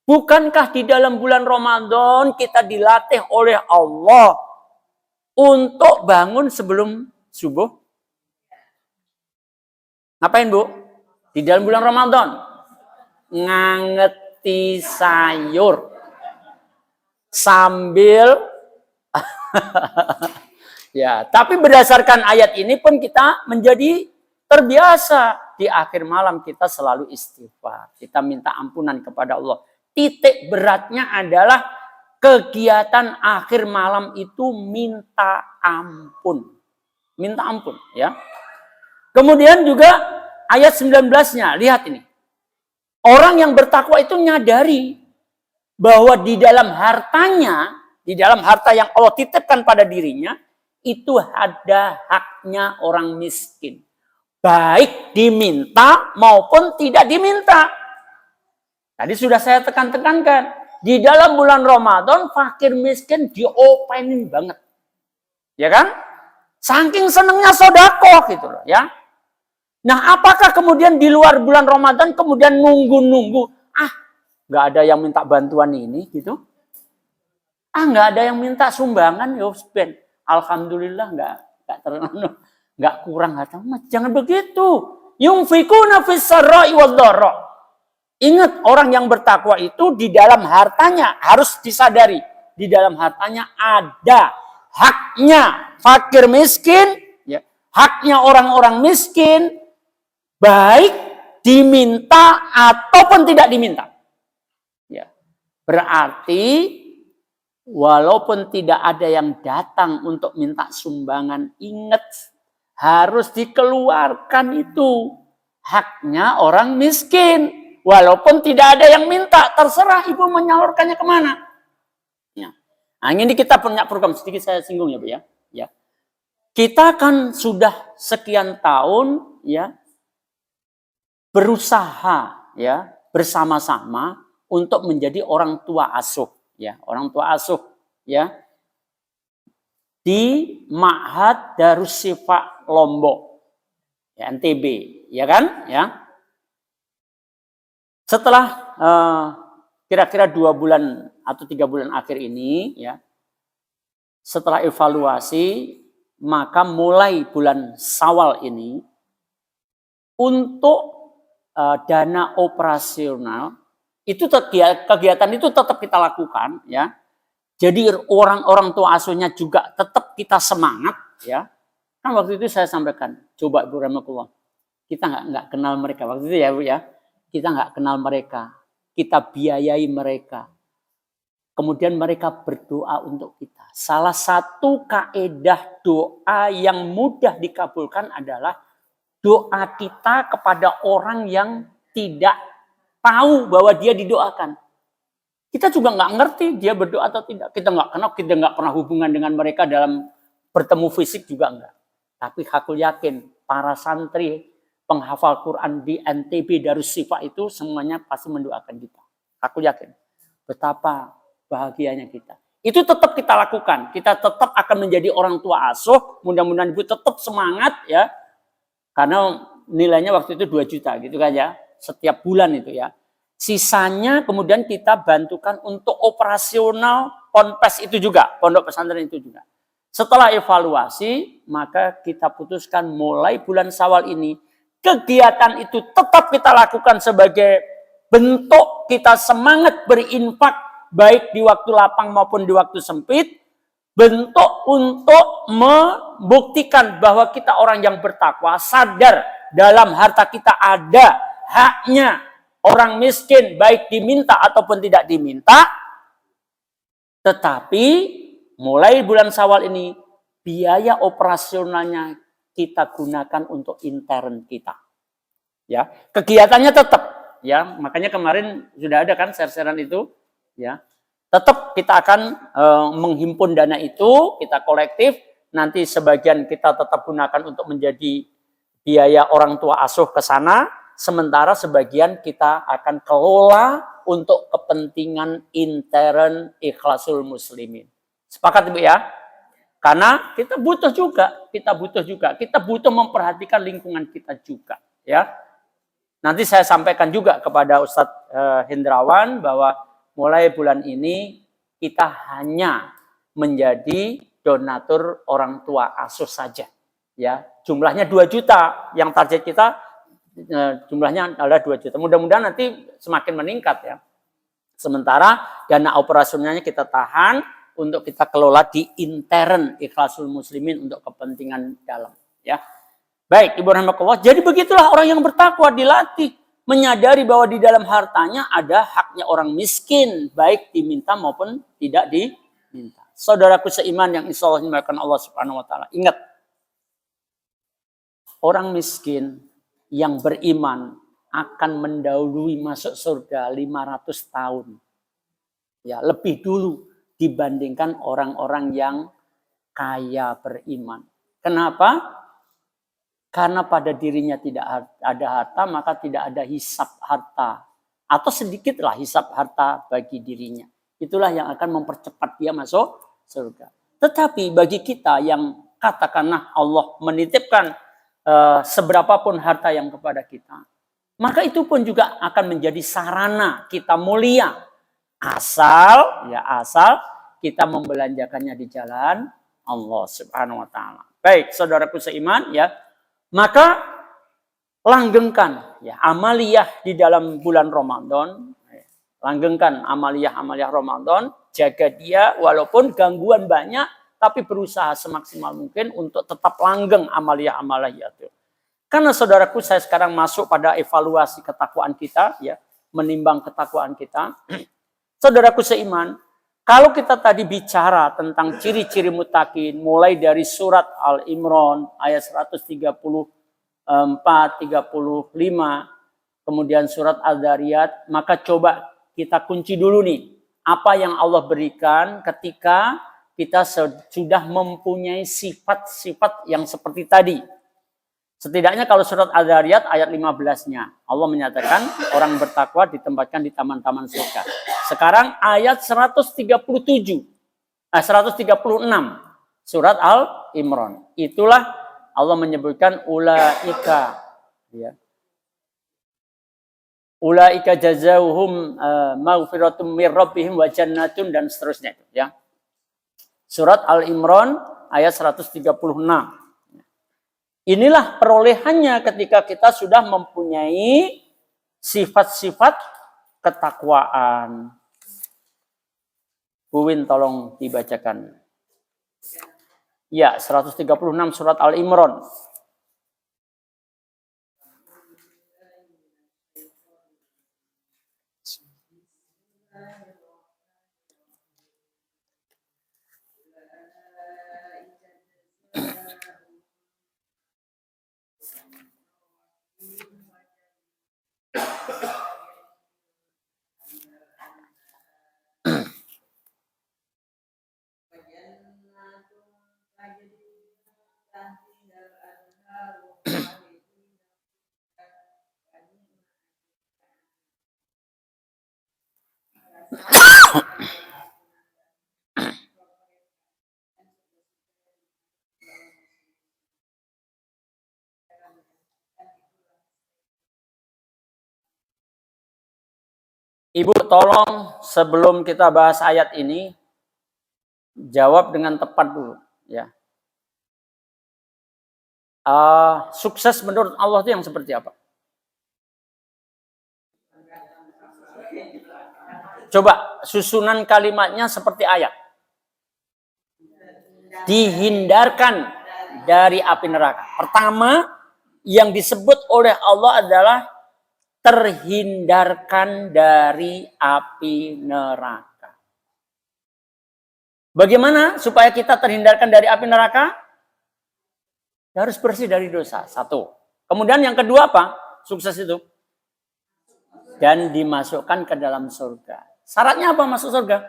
Bukankah di dalam bulan Ramadan kita dilatih oleh Allah untuk bangun sebelum subuh? Ngapain, Bu? Di dalam bulan Ramadan ngangeti sayur sambil ya, tapi berdasarkan ayat ini pun kita menjadi terbiasa di akhir malam kita selalu istighfar, kita minta ampunan kepada Allah. Titik beratnya adalah kegiatan akhir malam itu minta ampun. Minta ampun ya. Kemudian juga ayat 19-nya, lihat ini. Orang yang bertakwa itu nyadari bahwa di dalam hartanya, di dalam harta yang Allah titipkan pada dirinya, itu ada haknya orang miskin. Baik diminta maupun tidak diminta. Tadi sudah saya tekankan. Di dalam bulan Ramadan, fakir miskin diopenin banget. Ya kan? Saking senengnya sodako gitu loh ya. Nah, apakah kemudian di luar bulan Ramadan kemudian nunggu-nunggu, nggak ada yang minta bantuan ini gitu? Nggak ada yang minta sumbangan, Ben. Alhamdulillah nggak kurang harta. Jangan begitu. Yunfikuna fis sarra'i wad dharra. Ingat, orang yang bertakwa itu di dalam hartanya harus disadari, di dalam hartanya ada haknya fakir miskin, ya, haknya orang-orang miskin. Baik diminta ataupun tidak diminta. Ya. Berarti walaupun tidak ada yang datang untuk minta sumbangan, ingat harus dikeluarkan itu haknya orang miskin. Walaupun tidak ada yang minta, terserah ibu menyalurkannya kemana. Ya. Nah, ini kita punya program, sedikit saya singgung ya Bu ya. Ya. Kita kan sudah sekian tahun ya berusaha ya bersama-sama untuk menjadi orang tua asuh ya, orang tua asuh ya di Ma'had Darus Syifa Lombok ya, NTB ya kan ya. Setelah kira-kira 2 bulan atau 3 bulan akhir ini ya, setelah evaluasi, maka mulai bulan Syawal ini untuk dana operasional itu kegiatan itu tetap kita lakukan ya. Jadi orang-orang tua asuhnya juga tetap kita semangat ya. Kan waktu itu saya sampaikan, coba Bu Rahmatullah, kita nggak kenal mereka waktu itu ya Bu ya. Kita nggak kenal mereka, kita biayai mereka. Kemudian mereka berdoa untuk kita. Salah satu kaedah doa yang mudah dikabulkan adalah doa kita kepada orang yang tidak tahu bahwa dia didoakan. Kita juga nggak ngerti dia berdoa atau tidak. Kita nggak kenal, kita nggak pernah hubungan dengan mereka dalam bertemu fisik juga enggak. Tapi aku yakin para santri penghafal Quran di NTB Darus Syifa itu semuanya pasti mendoakan kita. Aku yakin betapa bahagianya kita. Itu tetap kita lakukan. Kita tetap akan menjadi orang tua asuh. Mudah-mudahan ibu tetap semangat ya. Karena nilainya waktu itu 2 juta gitu kan ya. Setiap bulan itu ya. Sisanya kemudian kita bantukan untuk operasional ponpes itu juga. Pondok pesantren itu juga. Setelah evaluasi, maka kita putuskan mulai bulan Syawal ini. Kegiatan itu tetap kita lakukan sebagai bentuk kita semangat berinfak. Baik di waktu lapang maupun di waktu sempit. Bentuk untuk membuktikan bahwa kita orang yang bertakwa, sadar dalam harta kita ada haknya orang miskin baik diminta ataupun tidak diminta. Tetapi mulai bulan Syawal ini biaya operasionalnya kita gunakan untuk intern kita. Ya, kegiatannya tetap ya, makanya kemarin sudah ada kan share-sharean itu ya. Tetap kita akan menghimpun dana itu, kita kolektif, nanti sebagian kita tetap gunakan untuk menjadi biaya orang tua asuh ke sana, sementara sebagian kita akan kelola untuk kepentingan intern Ikhlasul Muslimin. Sepakat Ibu ya? Karena kita butuh juga, kita butuh memperhatikan lingkungan kita juga ya. Nanti saya sampaikan juga kepada Ustadz Hendrawan bahwa mulai bulan ini kita hanya menjadi donatur orang tua asuh saja. Ya, jumlahnya 2 juta. Yang target kita jumlahnya adalah 2 juta. Mudah-mudahan nanti semakin meningkat ya. Sementara dana operasionalnya kita tahan untuk kita kelola di intern Ikhlasul Muslimin untuk kepentingan dalam ya. Baik, Ibu rahimakumullah. Jadi begitulah orang yang bertakwa dilatih menyadari bahwa di dalam hartanya ada haknya orang miskin, baik diminta maupun tidak diminta. Saudaraku seiman yang insya Allah dimuliakan Allah Subhanahu wa taala. Ingat, orang miskin yang beriman akan mendahului masuk surga 500 tahun. Ya, lebih dulu dibandingkan orang-orang yang kaya beriman. Kenapa? Karena pada dirinya tidak ada harta, maka tidak ada hisab harta. Atau sedikitlah hisab harta bagi dirinya. Itulah yang akan mempercepat dia masuk surga. Tetapi bagi kita yang katakanlah Allah menitipkan seberapapun harta yang kepada kita, maka itu pun juga akan menjadi sarana kita mulia. Asal kita membelanjakannya di jalan Allah Subhanahu wa taala. Baik, saudaraku seiman ya. Maka langgengkan ya amaliyah di dalam bulan Ramadan. Langgengkan amaliyah Ramadan, jaga dia walaupun gangguan banyak, tapi berusaha semaksimal mungkin untuk tetap langgeng amaliyah itu. Karena saudaraku, saya sekarang masuk pada evaluasi ketakwaan kita ya, menimbang ketakwaan kita. Saudaraku seiman, kalau kita tadi bicara tentang ciri-ciri muttaqin, mulai dari surat Al-Imran ayat 134, 35, kemudian surat Al-Dzariyat, maka coba kita kunci dulu nih, apa yang Allah berikan ketika kita sudah mempunyai sifat-sifat yang seperti tadi. Setidaknya kalau surat Al-Dzariyat ayat 15-nya, Allah menyatakan orang bertakwa ditempatkan di taman-taman surga. Sekarang ayat 136 surat Al-Imran. Itulah Allah menyebutkan ulaika ya. Ulaika jazauhum maghfiratum mir rabbihim wa jannatun dan seterusnya itu ya. Surat Al-Imran ayat 136. Inilah perolehannya ketika kita sudah mempunyai sifat-sifat ketakwaan. Bu Win tolong dibacakan. Ya, 136 surat Al-Imran. Ibu tolong sebelum kita bahas ayat ini jawab dengan tepat dulu ya. Sukses menurut Allah itu yang seperti apa? Coba susunan kalimatnya seperti ayat. Dihindarkan dari api neraka. Pertama yang disebut oleh Allah adalah terhindarkan dari api neraka. Bagaimana supaya kita terhindarkan dari api neraka? Harus bersih dari dosa. Satu. Kemudian yang kedua apa? Sukses itu. Dan dimasukkan ke dalam surga. Syaratnya apa masuk surga?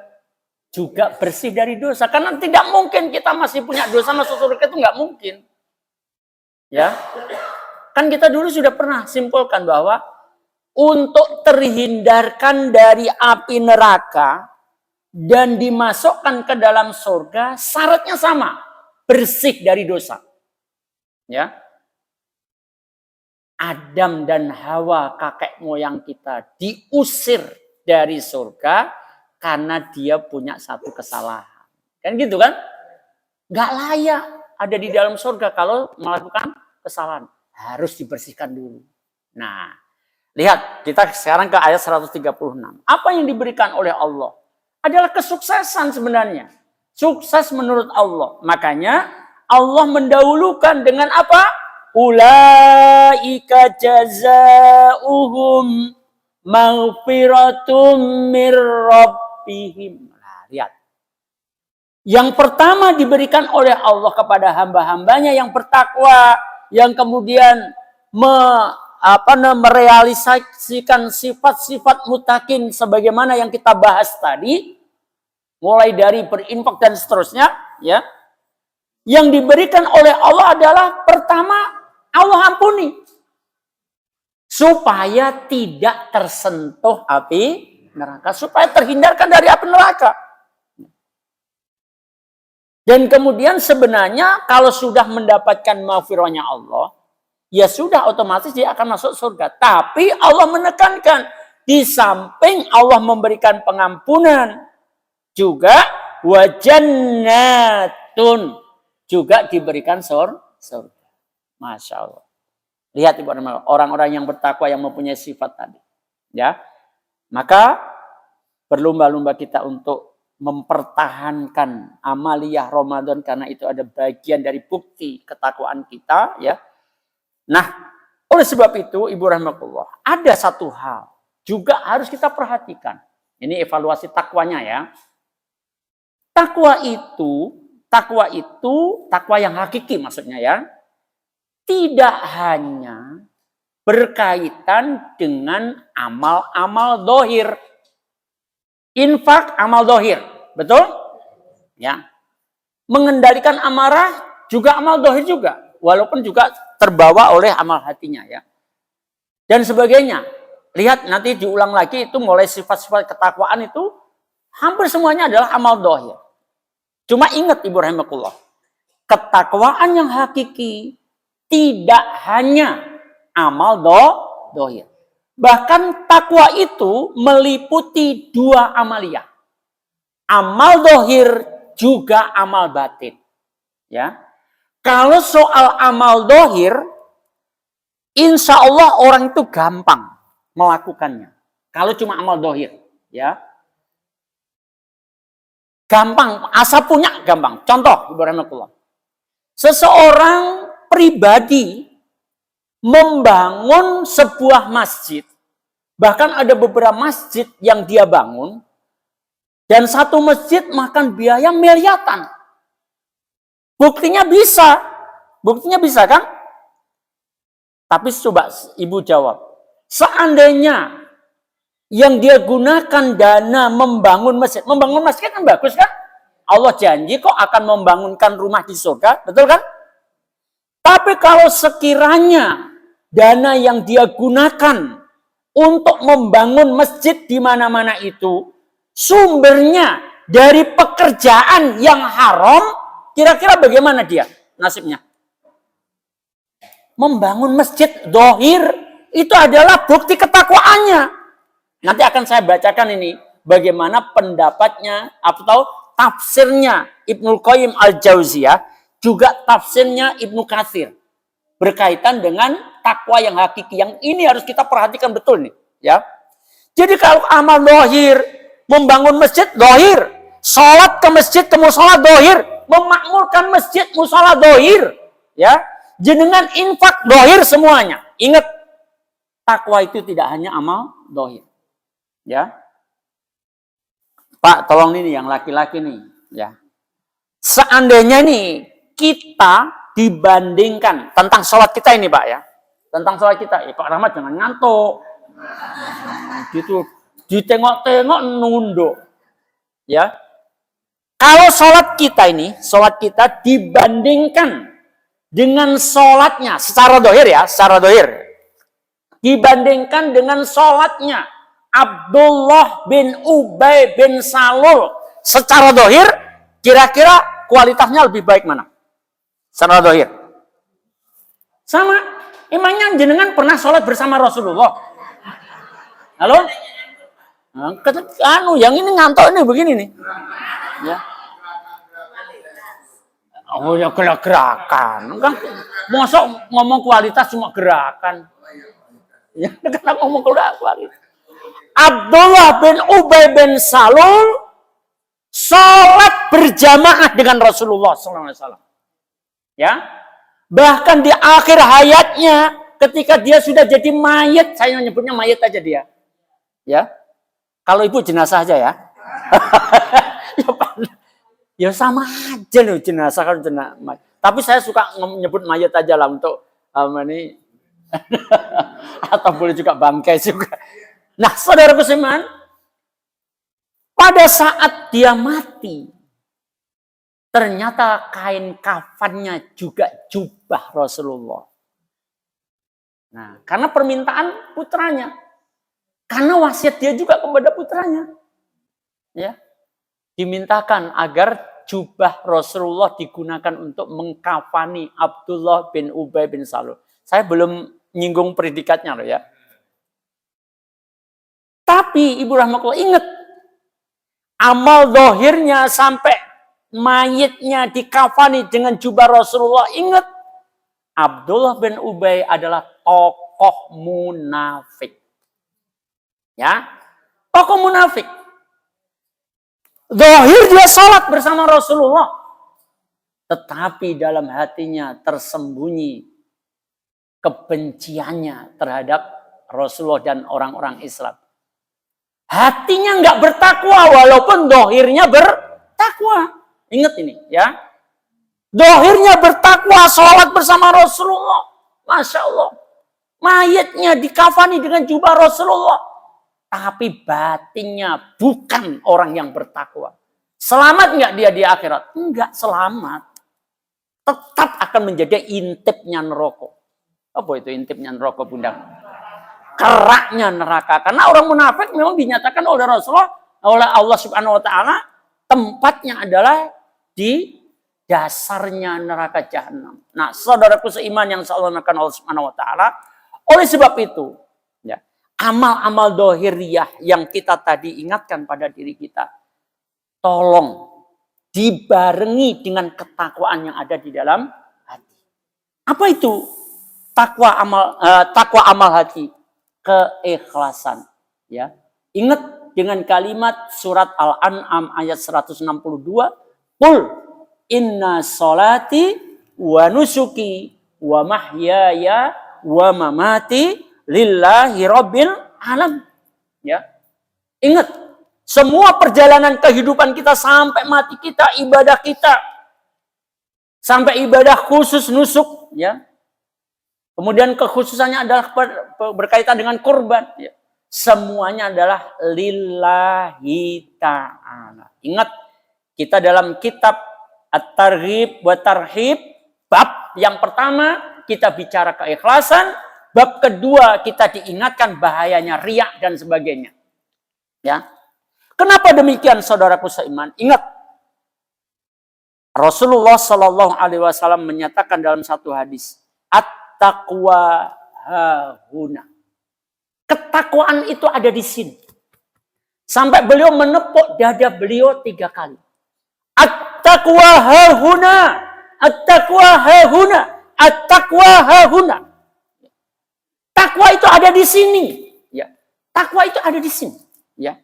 Juga bersih dari dosa. Karena tidak mungkin kita masih punya dosa masuk surga, itu nggak mungkin. Ya, kan kita dulu sudah pernah simpulkan bahwa untuk terhindarkan dari api neraka dan dimasukkan ke dalam surga, syaratnya sama, bersih dari dosa. Ya, Adam dan Hawa, kakek moyang kita, diusir dari surga karena dia punya satu kesalahan. Kan gitu kan? Gak layak ada di dalam surga kalau melakukan kesalahan. Harus dibersihkan dulu. Nah, lihat, kita sekarang ke ayat 136. Apa yang diberikan oleh Allah? Adalah kesuksesan sebenarnya. Sukses menurut Allah. Makanya Allah mendahulukan dengan apa? Ulaika jazaa'uhum maghfiratum mir rabbihim. Nah, lihat. Yang pertama diberikan oleh Allah kepada hamba-hambanya yang bertakwa, yang kemudian merealisasikan sifat-sifat mutakin sebagaimana yang kita bahas tadi, mulai dari berinfak dan seterusnya, ya. Yang diberikan oleh Allah adalah pertama, Allah ampuni supaya tidak tersentuh api neraka, supaya terhindarkan dari api neraka. Dan kemudian sebenarnya kalau sudah mendapatkan maghfirahnya Allah, ya sudah otomatis dia akan masuk surga. Tapi Allah menekankan, di samping Allah memberikan pengampunan, juga wajannatun, juga diberikan surga. Masya Allah. Lihat ibu orang-orang yang bertakwa yang mempunyai sifat tadi. Ya, maka berlomba-lomba kita untuk mempertahankan amaliyah Ramadan karena itu ada bagian dari bukti ketakwaan kita, ya. Nah, oleh sebab itu Ibu rahimakumullah, ada satu hal juga harus kita perhatikan. Ini evaluasi takwanya, ya. Takwa yang hakiki maksudnya, ya. Tidak hanya berkaitan dengan amal-amal dohir. Infak amal dohir, betul? Ya. Mengendalikan amarah juga amal dohir juga, walaupun juga terbawa oleh amal hatinya, ya. Dan sebagainya. Lihat nanti diulang lagi itu mulai sifat-sifat ketakwaan itu hampir semuanya adalah amal dohir. Cuma ingat Ibu rahimakumullah, ketakwaan yang hakiki tidak hanya amal dohir. Bahkan takwa itu meliputi dua amaliyah. Amal dohir juga amal batin. Ya. Kalau soal amal dohir, insya Allah orang itu gampang melakukannya. Kalau cuma amal dohir. Ya. Gampang, asal punya gampang. Contoh, Ibu rahimakumullah. Seseorang pribadi membangun sebuah masjid. Bahkan ada beberapa masjid yang dia bangun. Dan satu masjid makan biaya miliaran. Buktinya bisa. Buktinya bisa kan? Tapi coba Ibu jawab. Seandainya yang dia gunakan dana membangun masjid. Membangun masjid kan bagus kan? Allah janji kok akan membangunkan rumah di surga. Betul kan? Tapi kalau sekiranya dana yang dia gunakan untuk membangun masjid di mana-mana itu sumbernya dari pekerjaan yang haram, kira-kira bagaimana dia nasibnya? Membangun masjid dohir itu adalah bukti ketakwaannya. Nanti akan saya bacakan ini bagaimana pendapatnya atau tafsirnya Ibnul Qayyim Al-Jauziyah, juga tafsirnya Ibnu Katsir berkaitan dengan takwa yang hakiki. Yang ini harus kita perhatikan betul nih, ya. Jadi kalau amal dohir, membangun masjid dohir, sholat ke masjid ke musola dohir, memakmurkan masjid musola dohir, ya. Jenengan infak dohir semuanya. Ingat, takwa itu tidak hanya amal dohir. Ya. Pak, tolong ini yang laki-laki nih. Ya. Seandainya nih kita dibandingkan tentang sholat kita ini Pak ya. Tentang sholat kita. Pak Rahmat jangan ngantuk. Gitu. Ditengok-tengok nunduk. Ya. Kalau sholat kita ini, sholat kita dibandingkan dengan sholatnya secara dohir ya, secara dohir. Dibandingkan dengan sholatnya Abdullah bin Ubay bin Salul secara dohir, kira-kira kualitasnya lebih baik mana? Secara dohir. Sama. Emangnya jenengan pernah sholat bersama Rasulullah? Halo? Yang ini ngantuk ini begini nih. Ya. Oh ya gerakan. Kan mosok ngomong kualitas cuma gerakan. Ya kan ngomong kualitas. Abdullah bin Ubay bin Salul sholat berjamaah dengan Rasulullah SAW. Ya, bahkan di akhir hayatnya, ketika dia sudah jadi mayat, saya nyebutnya mayat aja dia. Ya, kalau ibu jenazah aja ya. Ya sama aja loh jenazah kalau jenazah. Tapi saya suka menyebut mayat aja lah untuk ini atau boleh juga bangkai juga. Nah, saudaraku seiman, pada saat dia mati, ternyata kain kafannya juga jubah Rasulullah. Nah, karena permintaan putranya, karena wasiat dia juga kepada putranya, ya, dimintakan agar jubah Rasulullah digunakan untuk mengkafani Abdullah bin Ubay bin Salul. Saya belum nyinggung predikatnya loh ya. Tapi Ibu Rahmatullah ingat, amal dohirnya sampai mayitnya dikafani dengan jubah Rasulullah. Ingat, Abdullah bin Ubay adalah tokoh munafik. Ya, tokoh munafik. Dohir dia salat bersama Rasulullah. Tetapi dalam hatinya tersembunyi kebenciannya terhadap Rasulullah dan orang-orang Islam. Hatinya nggak bertakwa walaupun dohirnya bertakwa. Ingat ini ya. Dohirnya bertakwa, sholat bersama Rasulullah. Masya Allah. Mayatnya dikafani dengan jubah Rasulullah. Tapi batinnya bukan orang yang bertakwa. Selamat nggak dia di akhirat? Enggak selamat. Tetap akan menjadi intipnya neraka. Apa itu intipnya neraka, Bunda? Keraknya neraka. Karena orang munafik memang dinyatakan oleh Rasulullah, oleh Allah Subhanahu wa taala, tempatnya adalah di dasarnya neraka jahanam. Nah, saudaraku seiman yang Allah Allah Subhanahu wa taala, oleh sebab itu, ya, amal-amal dohiriyah yang kita tadi ingatkan pada diri kita, tolong dibarengi dengan ketakwaan yang ada di dalam hati. Apa itu takwa amal hati? Keikhlasan. Ya, ingat dengan kalimat surat Al-An'am ayat 162, "Qul inna sholati wa nusuki wa mahyaya wa mamati lillahi rabbil alam." Ya. Ingat, semua perjalanan kehidupan kita sampai mati kita, ibadah kita, sampai ibadah khusus nusuk, ya. Kemudian kekhususannya adalah berkaitan dengan kurban. Ya. Semuanya adalah lillahi ta'ala. Ingat, kita dalam kitab At-Targhib wa Tarhib, bab yang pertama kita bicara keikhlasan, bab kedua kita diingatkan bahayanya riya dan sebagainya. Ya. Kenapa demikian, saudaraku seiman? Ingat, Rasulullah Shallallahu Alaihi Wasallam menyatakan dalam satu hadis, at-taqwa hahuna. Ketakwaan itu ada di sini. Sampai beliau menepuk dada beliau 3 kali. At-taqwa hahuna, at-taqwa hahuna, at-taqwa hahuna. Takwa itu ada di sini. Ya. Takwa itu ada di sini. Ya.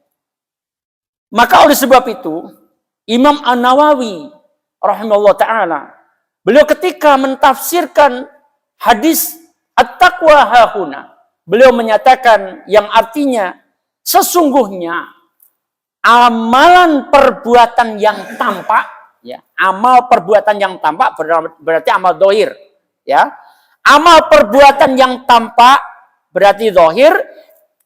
Maka oleh sebab itu, Imam An-Nawawi rahimahullah ta'ala, beliau ketika mentafsirkan hadis at-taqwa hahuna, beliau menyatakan yang artinya sesungguhnya amalan perbuatan yang tampak, ya, amal perbuatan yang tampak berarti amal dohir, ya. Amal perbuatan yang tampak berarti dohir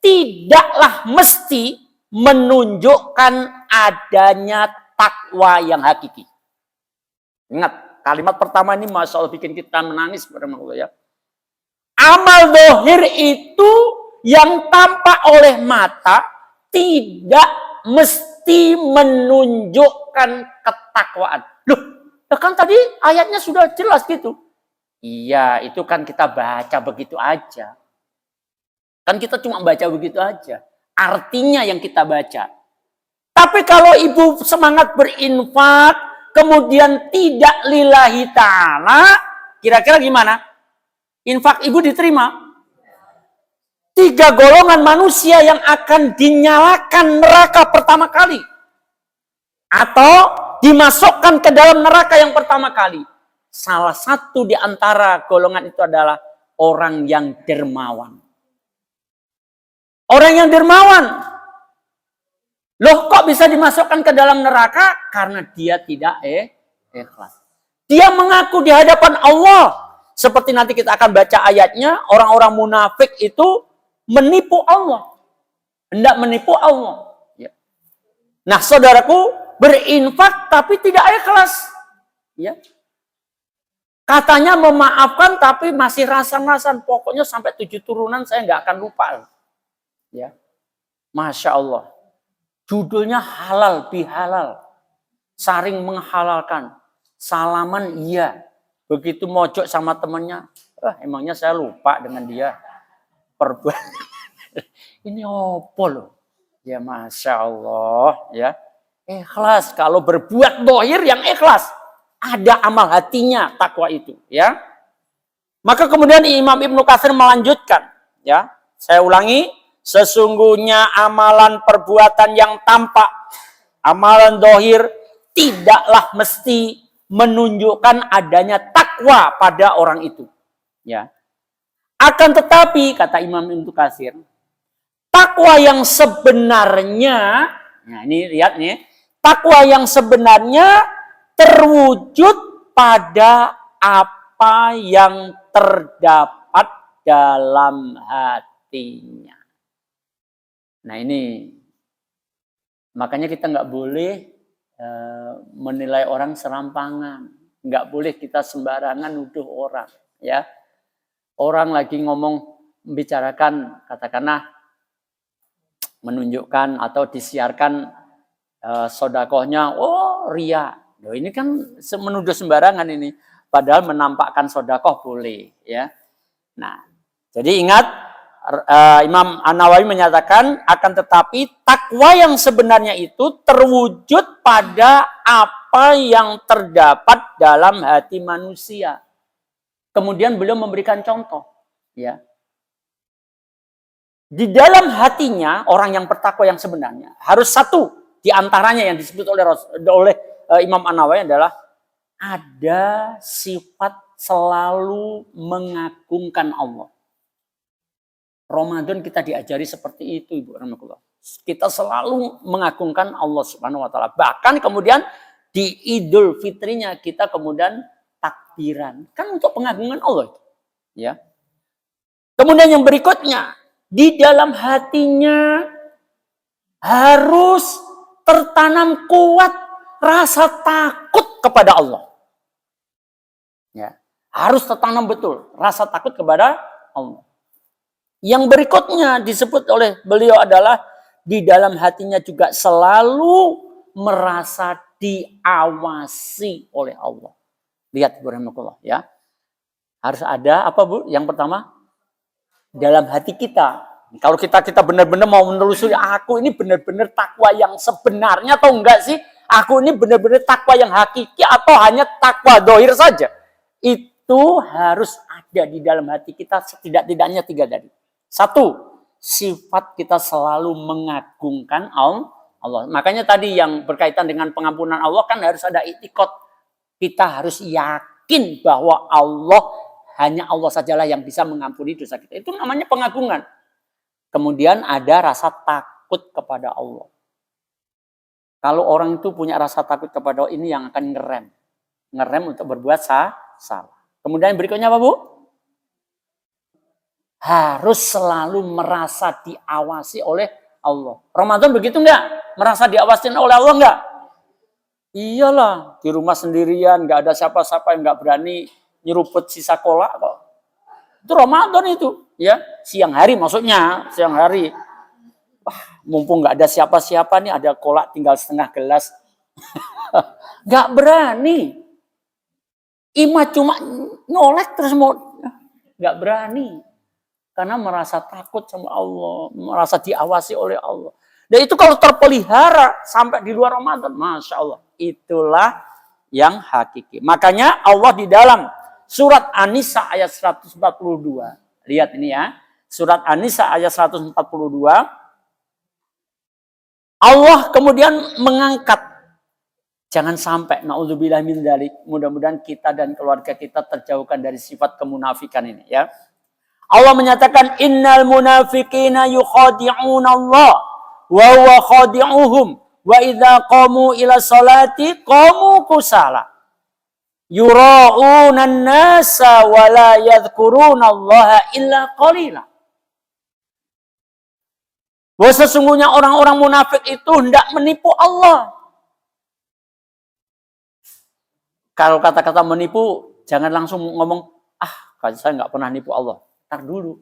tidaklah mesti menunjukkan adanya takwa yang hakiki. Ingat, kalimat pertama ini Masya Allah bikin kita menangis. Ya. Amal dohir itu yang tampak oleh mata tidak mesti menunjukkan ketakwaan. Loh, kan tadi ayatnya sudah jelas gitu. Iya, itu kan kita baca begitu aja. Kan kita cuma baca begitu aja. Artinya yang kita baca. Tapi kalau ibu semangat berinfak, kemudian tidak lillahi ta'ala, kira-kira gimana? Infak ibu diterima? 3 golongan manusia yang akan dinyalakan neraka pertama kali. Atau dimasukkan ke dalam neraka yang pertama kali. Salah satu di antara golongan itu adalah orang yang dermawan. Orang yang dermawan. Loh kok bisa dimasukkan ke dalam neraka? Karena dia tidak ikhlas. Dia mengaku di hadapan Allah. Seperti nanti kita akan baca ayatnya. Orang-orang munafik itu menipu Allah. Hendak menipu Allah. Ya. Nah saudaraku, berinfak tapi tidak ikhlas. Ya. Katanya memaafkan tapi masih rasan-rasan. Pokoknya sampai 7 turunan saya nggak akan lupa. Ya. Masya Allah. Judulnya halal bihalal. Saring menghalalkan. Salaman iya. Begitu mojok sama temannya. Emangnya saya lupa dengan dia. Perbuatan. Ini apa loh. Ya Masya Allah. Ya. Ikhlas. Kalau berbuat dohir yang ikhlas. Ada amal hatinya takwa itu. Ya. Maka kemudian Imam Ibnu Katsir melanjutkan. Ya. Saya ulangi. Sesungguhnya amalan perbuatan yang tampak, amalan dohir, tidaklah mesti menunjukkan adanya takwa pada orang itu. Ya. Akan tetapi, kata Imam Ibnu Katsir, takwa yang sebenarnya, nah ini lihat nih, takwa yang sebenarnya terwujud pada apa yang terdapat dalam hatinya. Nah ini, makanya kita nggak boleh menilai orang serampangan. Nggak boleh kita sembarangan nuduh orang. Ya, orang lagi ngomong, membicarakan, katakanlah, menunjukkan atau disiarkan sodakohnya, oh ria. Loh, ini kan menuduh sembarangan ini. Padahal menampakkan sodakoh boleh. Ya, nah, jadi ingat, Imam An-Nawawi menyatakan akan tetapi takwa yang sebenarnya itu terwujud pada apa yang terdapat dalam hati manusia. Kemudian beliau memberikan contoh, ya. Di dalam hatinya orang yang bertakwa yang sebenarnya harus satu di antaranya yang disebut oleh Imam An-Nawawi adalah ada sifat selalu mengagungkan Allah. Ramadan kita diajari seperti itu, Ibu Rahmatullah. Kita selalu mengagungkan Allah Subhanahu wa taala. Bahkan kemudian di Idul Fitrinya kita kemudian takbiran. Kan untuk pengagungan Allah. Ya. Kemudian yang berikutnya, di dalam hatinya harus tertanam kuat rasa takut kepada Allah. Ya. Harus tertanam betul rasa takut kepada Allah. Yang berikutnya disebut oleh beliau adalah di dalam hatinya juga selalu merasa diawasi oleh Allah. Lihat, Bismillah, ya. Harus ada apa, Bu? Yang pertama, dalam hati kita. Kalau kita benar-benar mau menelusuri, aku ini benar-benar takwa yang sebenarnya atau enggak sih? Aku ini benar-benar takwa yang hakiki atau hanya takwa dohir saja? Itu harus ada di dalam hati kita setidak-tidaknya 3 tadi. 1, sifat kita selalu mengagungkan Allah. Makanya tadi yang berkaitan dengan pengampunan Allah kan harus ada i'tiqad. Kita harus yakin bahwa Allah Hanya Allah sajalah yang bisa mengampuni dosa kita. Itu namanya pengagungan. Kemudian ada rasa takut kepada Allah. Kalau orang itu punya rasa takut kepada Allah, ini yang akan ngerem. Ngerem untuk berbuat salah. Kemudian berikutnya apa, Bu? Harus selalu merasa diawasi oleh Allah. Ramadan begitu enggak? Merasa diawasin oleh Allah enggak? Iyalah, di rumah sendirian, enggak ada siapa-siapa yang enggak berani nyeruput sisa kolak kok. Itu Ramadan itu, ya. Siang hari maksudnya, siang hari. Wah, mumpung enggak ada siapa-siapa nih, ada kolak tinggal setengah gelas. Enggak berani. Ima cuma nyolek terus mau enggak berani. Karena merasa takut sama Allah, merasa diawasi oleh Allah. Dan itu kalau terpelihara sampai di luar Ramadan, Masya Allah. Itulah yang hakiki. Makanya Allah di dalam surat An-Nisa ayat 142. Lihat ini ya. Surat An-Nisa ayat 142. Allah kemudian mengangkat. Jangan sampai, na'udzubillah min dzalik. Mudah-mudahan kita dan keluarga kita terjauhkan dari sifat kemunafikan ini ya. Allah menyatakan innal munafiqina yukhadi'una Allah wa huwa khadi'uhum wa idza qamu ila salati qamu kusala yura'una an-nasa wa la yadhkuruna Allah illa qalila. Bahwa sesungguhnya orang-orang munafik itu hendak menipu Allah. Kalau kata-kata menipu jangan langsung ngomong saya nggak pernah nipu Allah. Ntar dulu.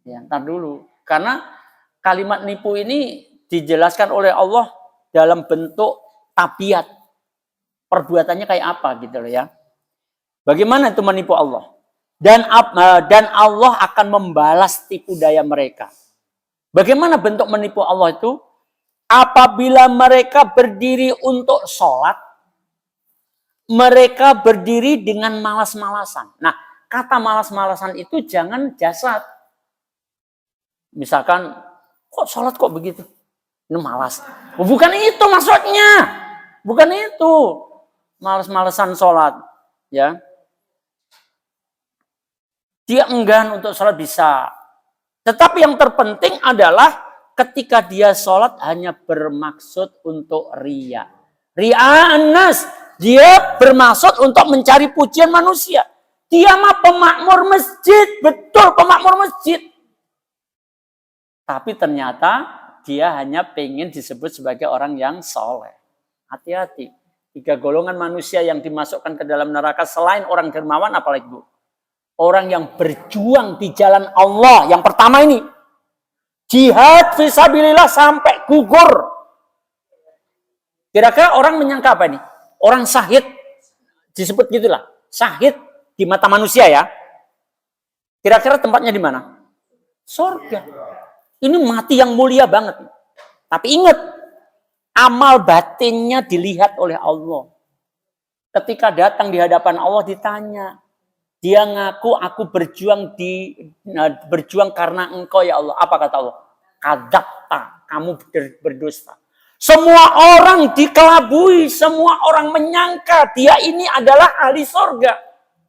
Ya, ntar dulu. Karena kalimat nipu ini dijelaskan oleh Allah dalam bentuk tabiat. Perbuatannya kayak apa gitu loh ya. Bagaimana itu menipu Allah? Dan Allah akan membalas tipu daya mereka. Bagaimana bentuk menipu Allah itu? Apabila mereka berdiri untuk sholat, mereka berdiri dengan malas-malasan. Nah, kata malas-malasan itu jangan jasad. Misalkan, kok sholat kok begitu? Ini malas. Bukan itu maksudnya. Bukan itu. Malas-malasan sholat. Ya. Dia enggan untuk sholat bisa. Tetapi yang terpenting adalah ketika dia sholat hanya bermaksud untuk riya. Riya'an nas. Dia bermaksud untuk mencari pujian manusia. Dia mah pemakmur masjid. Betul, pemakmur masjid. Tapi ternyata dia hanya pengen disebut sebagai orang yang soleh. Hati-hati. 3 golongan manusia yang dimasukkan ke dalam neraka selain orang dermawan, apalagi Bu? Orang yang berjuang di jalan Allah. Yang pertama ini. Jihad fisabilillah sampai gugur. Kira-kira orang menyangka apa ini? Orang syahid. Disebut gitulah. Syahid. Di mata manusia ya. Kira-kira tempatnya di mana? Surga. Ini mati yang mulia banget. Tapi ingat, amal batinnya dilihat oleh Allah. Ketika datang di hadapan Allah ditanya. Dia ngaku aku berjuang karena engkau ya Allah. Apa kata Allah? Kadzabta, kamu berdusta. Semua orang dikelabui, semua orang menyangka dia ini adalah ahli surga.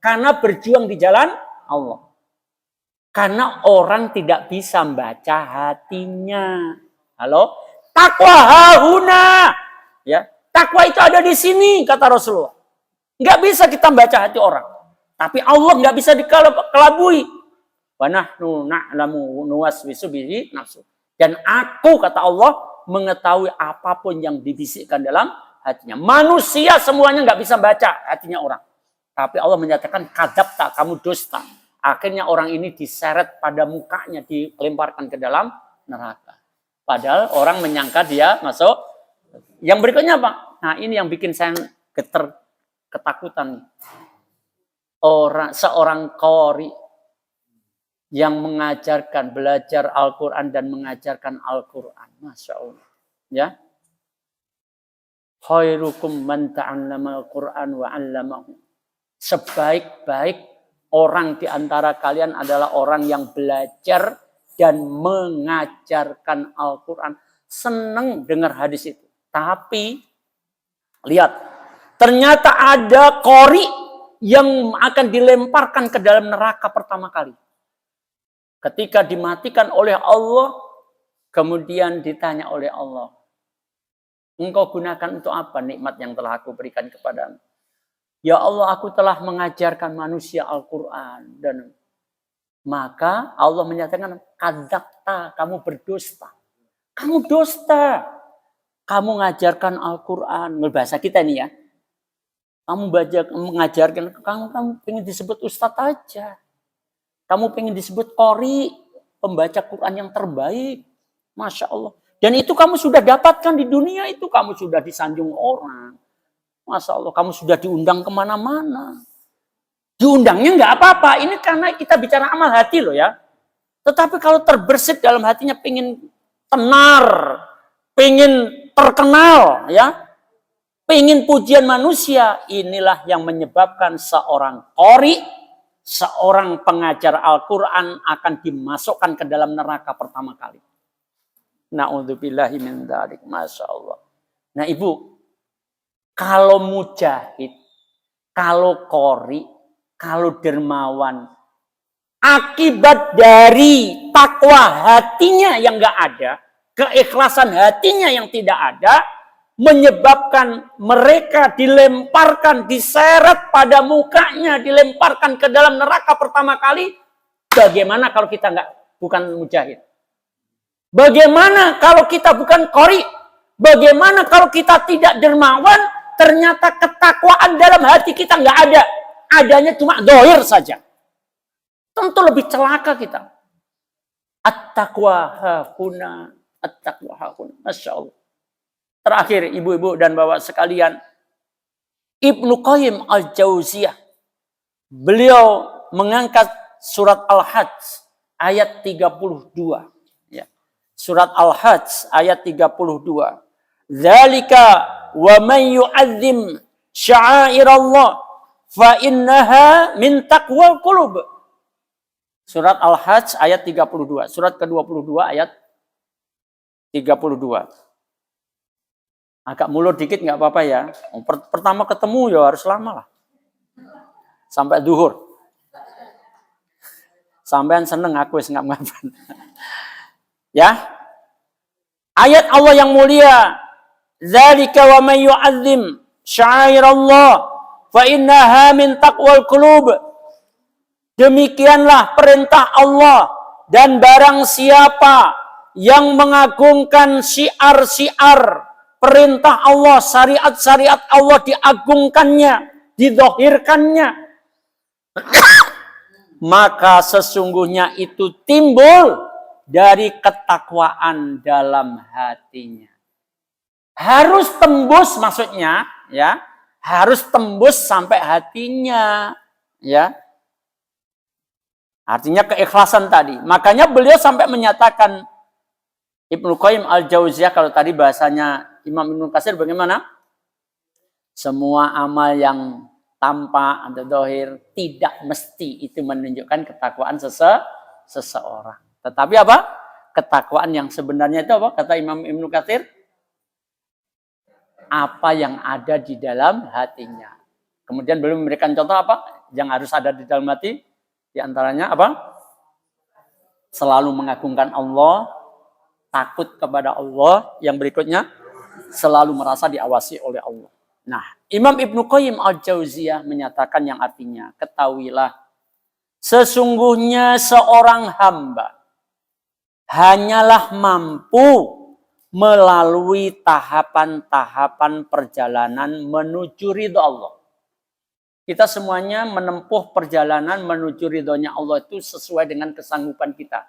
Karena berjuang di jalan Allah. Karena orang tidak bisa membaca hatinya. Halo? Takwa hahuna. Ya, takwa itu ada di sini, kata Rasulullah. Nggak bisa kita membaca hati orang. Tapi Allah nggak bisa dikelabui. Wa nahnu na'lamu nuwaswisu bihi nafsu. Dan aku, kata Allah, mengetahui apapun yang dibisikkan dalam hatinya. Manusia semuanya nggak bisa baca hatinya orang. Tapi Allah menyatakan kadzabta, kamu dusta. Akhirnya orang ini diseret pada mukanya, dilemparkan ke dalam neraka. Padahal orang menyangka dia masuk. Yang berikutnya apa? Nah, ini yang bikin saya ketakutan. Seorang qori yang mengajarkan, belajar Al-Quran dan mengajarkan Al-Quran. Masya Allah. Ya. Khairukum man ta'allama Al-Quran wa 'allamahu. Sebaik-baik orang di antara kalian adalah orang yang belajar dan mengajarkan Al-Quran. Senang dengar hadis itu. Tapi, lihat. Ternyata ada qori yang akan dilemparkan ke dalam neraka pertama kali. Ketika dimatikan oleh Allah, kemudian ditanya oleh Allah, engkau gunakan untuk apa nikmat yang telah aku berikan kepadamu? Ya Allah, aku telah mengajarkan manusia Al-Quran. Dan maka Allah menyatakan, kadzabta, kamu berdusta. Kamu dusta. Kamu mengajarkan Al-Quran. Bahasa kita ini ya. Kamu mengajarkan, kamu pengen disebut ustadz aja. Kamu pengen disebut qori, pembaca Quran yang terbaik. Masya Allah. Dan itu kamu sudah dapatkan di dunia itu. Kamu sudah disanjung orang. Masya Allah, kamu sudah diundang kemana-mana. Diundangnya nggak apa-apa. Ini karena kita bicara amal hati loh ya. Tetapi kalau terbersit dalam hatinya pengen tenar, pengen terkenal ya, pengen pujian manusia, inilah yang menyebabkan seorang qori, seorang pengajar Al-Quran akan dimasukkan ke dalam neraka pertama kali. Na'udzubillahi min dzalik. Masya Allah. Nah ibu, kalau mujahid, kalau qori, kalau dermawan, akibat dari takwa hatinya yang nggak ada, keikhlasan hatinya yang tidak ada, menyebabkan mereka dilemparkan, diseret pada mukanya, dilemparkan ke dalam neraka pertama kali. Bagaimana kalau kita bukan mujahid? Bagaimana kalau kita bukan qori? Bagaimana kalau kita tidak dermawan? Ternyata ketakwaan dalam hati kita nggak ada. Adanya cuma dohir saja. Tentu lebih celaka kita. At-taqwa hahuna. At-taqwa hahuna. Masya Allah. Terakhir ibu-ibu dan bapak sekalian. Ibnu Qayyim Al-Jauziyah. Beliau mengangkat surat Al-Hajj ayat 32. Ya. Surat Al-Hajj ayat 32. Dzalika wa man yu'azzim sya'airallah fa innaha min taqwal qulub. Surat Al-Hajj ayat 32. Surat ke-22 ayat 32. Agak mulur dikit nggak apa-apa ya. Pertama ketemu ya harus lama lah. Sampai duhur. Sampean seneng aku ngap-ngapan. Ya. Ayat Allah yang mulia. Dzalika wa may yu'azzim sya'airallah fa innaha min taqwal qulub. Demikianlah perintah Allah, dan barang siapa yang mengagungkan syiar-syiar perintah Allah, syariat-syariat Allah diagungkannya, didohirkannya, maka sesungguhnya itu timbul dari ketakwaan dalam hatinya. Harus tembus maksudnya, ya, harus tembus sampai hatinya, ya. Artinya keikhlasan tadi. Makanya beliau sampai menyatakan, Ibnu Qayyim Al-Jauziyah, kalau tadi bahasanya Imam Ibnu Katsir bagaimana? Semua amal yang tampak atau dohir tidak mesti itu menunjukkan ketakwaan seseorang. Tetapi apa? Ketakwaan yang sebenarnya itu apa? Kata Imam Ibnu Katsir, apa yang ada di dalam hatinya. Kemudian beliau memberikan contoh apa? Yang harus ada di dalam hati. Di antaranya apa? Selalu mengagungkan Allah, takut kepada Allah. Yang berikutnya, selalu merasa diawasi oleh Allah. Nah, Imam Ibnu Qayyim Al-Jauziyah menyatakan yang artinya, ketahuilah, sesungguhnya seorang hamba hanyalah mampu melalui tahapan-tahapan perjalanan menuju ridho Allah. Kita semuanya menempuh perjalanan menuju ridhonya Allah itu sesuai dengan kesanggupan kita.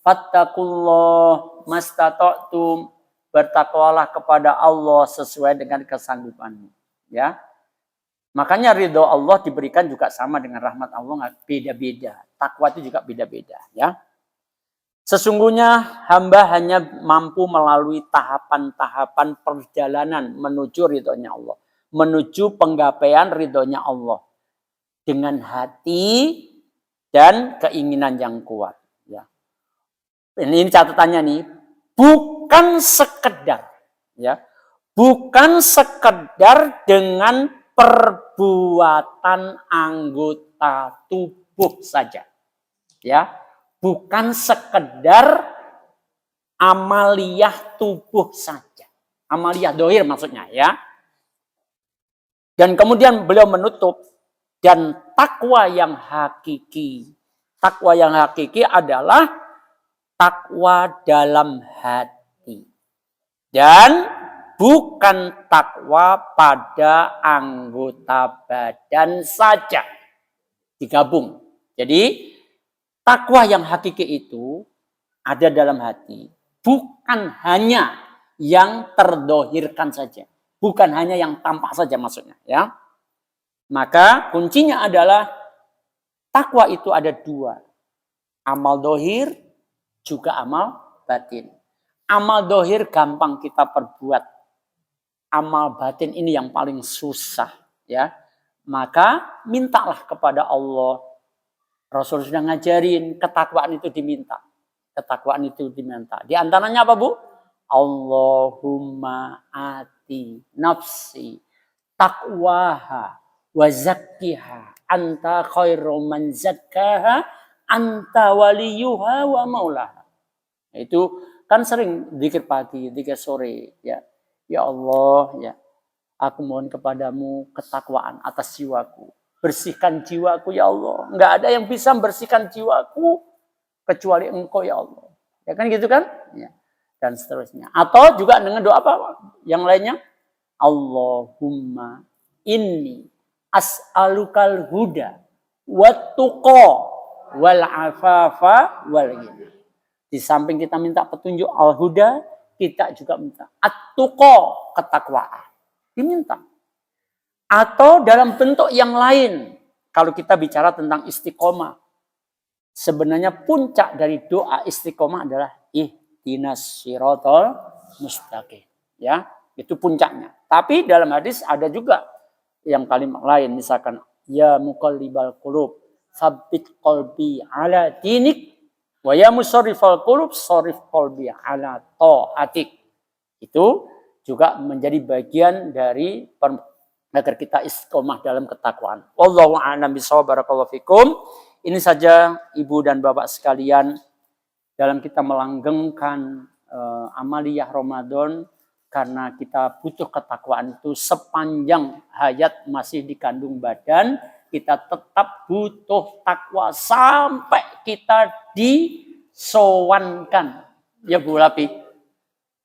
Fattakullah mastata'tum, bertakwalah kepada Allah sesuai dengan kesanggupanmu. Ya, makanya ridho Allah diberikan juga sama dengan rahmat Allah, beda-beda. Takwa itu juga beda-beda. Ya. Sesungguhnya hamba hanya mampu melalui tahapan-tahapan perjalanan menuju ridhonya Allah. Menuju penggapaian ridhonya Allah. Dengan hati dan keinginan yang kuat. Ya. Ini catatannya nih. Bukan sekedar. Ya, bukan sekedar dengan perbuatan anggota tubuh saja. Ya, bukan sekedar amaliyah tubuh saja. Amaliyah dohir maksudnya ya. Dan kemudian beliau menutup, dan takwa yang hakiki. Takwa yang hakiki adalah takwa dalam hati. Dan bukan takwa pada anggota badan saja. Digabung. Jadi takwa yang hakiki itu ada dalam hati. Bukan hanya yang terdohirkan saja. Bukan hanya yang tampak saja maksudnya. Ya. Maka kuncinya adalah takwa itu ada dua. Amal dohir juga amal batin. Amal dohir gampang kita perbuat. Amal batin ini yang paling susah. Ya. Maka mintalah kepada Allah. Rasul sudah ngajarin ketakwaan itu diminta. Ketakwaan itu diminta. Di antaranya apa, Bu? Allahumma ati nafsi taqwaha wa zakkiha anta khairu man zakkaha anta waliyuha wa maulaha. Itu kan sering zikir pagi, zikir sore ya. Ya Allah ya. Aku mohon kepadamu ketakwaan atas jiwaku. Bersihkan jiwaku ya Allah. Enggak ada yang bisa membersihkan jiwaku kecuali Engkau ya Allah. Ya kan gitu kan? Ya. Dan seterusnya. Atau juga dengan doa apa? Yang lainnya. Allahumma inni as'alukal huda wattuqa wal afafa wal ghina. Di samping kita minta petunjuk al-huda, kita juga minta at-tuqa, ketakwaan. Diminta. Atau dalam bentuk yang lain. Kalau kita bicara tentang istiqomah. Sebenarnya puncak dari doa istiqomah adalah ihdinas siratal mustaqim. Ya, itu puncaknya. Tapi dalam hadis ada juga yang kalimat lain. Misalkan, ya muqallibal qulub, tsabbit qalbi ala dinik, wa ya musarrifal qulub, sarrif qalbi ala ta'atik. Itu juga menjadi bagian dari agar kita istiqomah dalam ketakwaan. Wallahu a'lam bishawab. Barakallahu fikum. Ini saja Ibu dan Bapak sekalian dalam kita melanggengkan amaliyah Ramadan, karena kita butuh ketakwaan itu sepanjang hayat masih dikandung badan, kita tetap butuh takwa sampai kita disowankan. Ya Bu Lapi,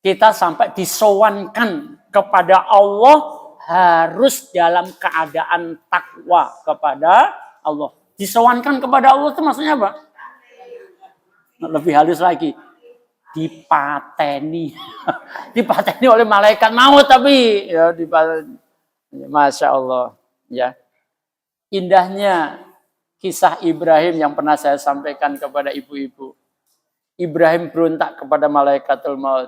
kita sampai disowankan kepada Allah harus dalam keadaan takwa kepada Allah. Disowankan kepada Allah itu maksudnya apa? Lebih halus lagi. Dipateni. Dipateni oleh malaikat maut tapi. Ya, Masya Allah. Ya. Indahnya kisah Ibrahim yang pernah saya sampaikan kepada ibu-ibu. Ibrahim berontak kepada malaikatul maut.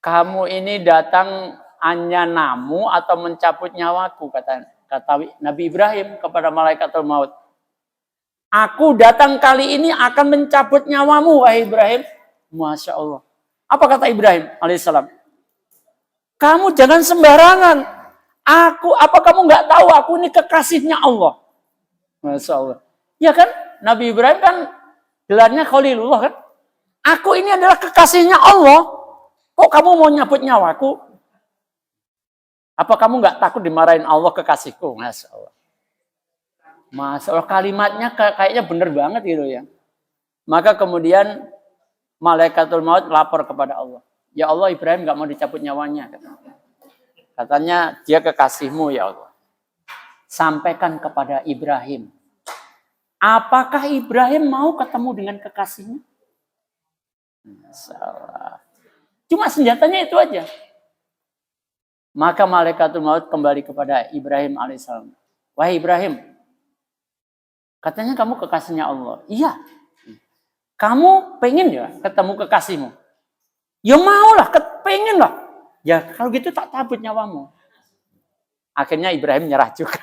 Kamu ini datang hanya namu atau mencabut nyawaku, kata Nabi Ibrahim kepada malaikatul maut. Aku datang kali ini akan mencabut nyawamu, wahai Ibrahim. Masya Allah. Apa kata Ibrahim alaihissalam? Kamu jangan sembarangan. Apa kamu nggak tahu aku ini kekasihnya Allah? Masya Allah. Ya kan? Nabi Ibrahim kan gelarnya Khalilullah kan? Aku ini adalah kekasihnya Allah. Kok kamu mau nyabut nyawaku? Apa kamu nggak takut dimarahin Allah kekasihku? Masya Allah. Masya Allah, kalimatnya kayaknya benar banget gitu ya. Maka kemudian malaikatul maut lapor kepada Allah. Ya Allah, Ibrahim nggak mau dicabut nyawanya. Katanya dia kekasihmu ya Allah. Sampaikan kepada Ibrahim. Apakah Ibrahim mau ketemu dengan kekasihnya? Masya Allah. Cuma senjatanya itu aja. Maka malaikatul maut kembali kepada Ibrahim alaihissalam. Wahai Ibrahim, katanya kamu kekasihnya Allah. Iya. Kamu pengen ya ketemu kekasihmu? Ya maulah, pengen lah. Ya kalau gitu tak cabut nyawamu. Akhirnya Ibrahim nyerah juga.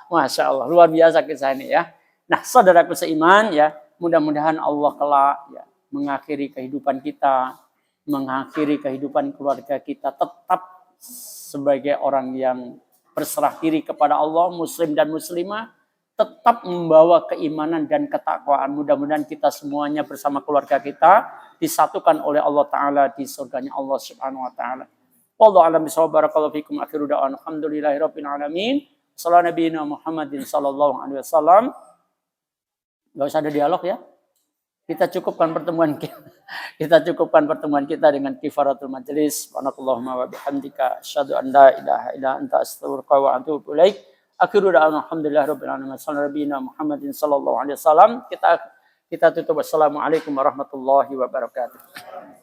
Masya Allah, luar biasa kisah ini ya. Nah, saudaraku seiman ya, mudah-mudahan Allah kelak ya mengakhiri kehidupan kita, mengakhiri kehidupan keluarga kita tetap sebagai orang yang berserah diri kepada Allah, muslim dan muslimah, tetap membawa keimanan dan ketakwaan. Mudah-mudahan kita semuanya bersama keluarga kita disatukan oleh Allah Ta'ala di surganya Allah Subhanahu Wa Ta'ala. Wallahu a'lam bishawab. Barakallahu fikum. Akhiru da'wan alhamdulillahirabbil alamin. Sallallahu nabiyina Muhammadin sallallahu alaihi wasallam. Enggak usah ada dialog ya. Kita cukupkan pertemuan kita dengan kifaratul majelis. Subhanakallahumma wa bihamdika asyhadu an la ilaha illa anta astaghfiruka wa atubu ilaik. Akhiru da'wana alhamdulillahirabbil alamin. Sallallahu Muhammadin sallallahu alaihi wasallam. Kita tutup. Wassalamualaikum warahmatullahi wabarakatuh.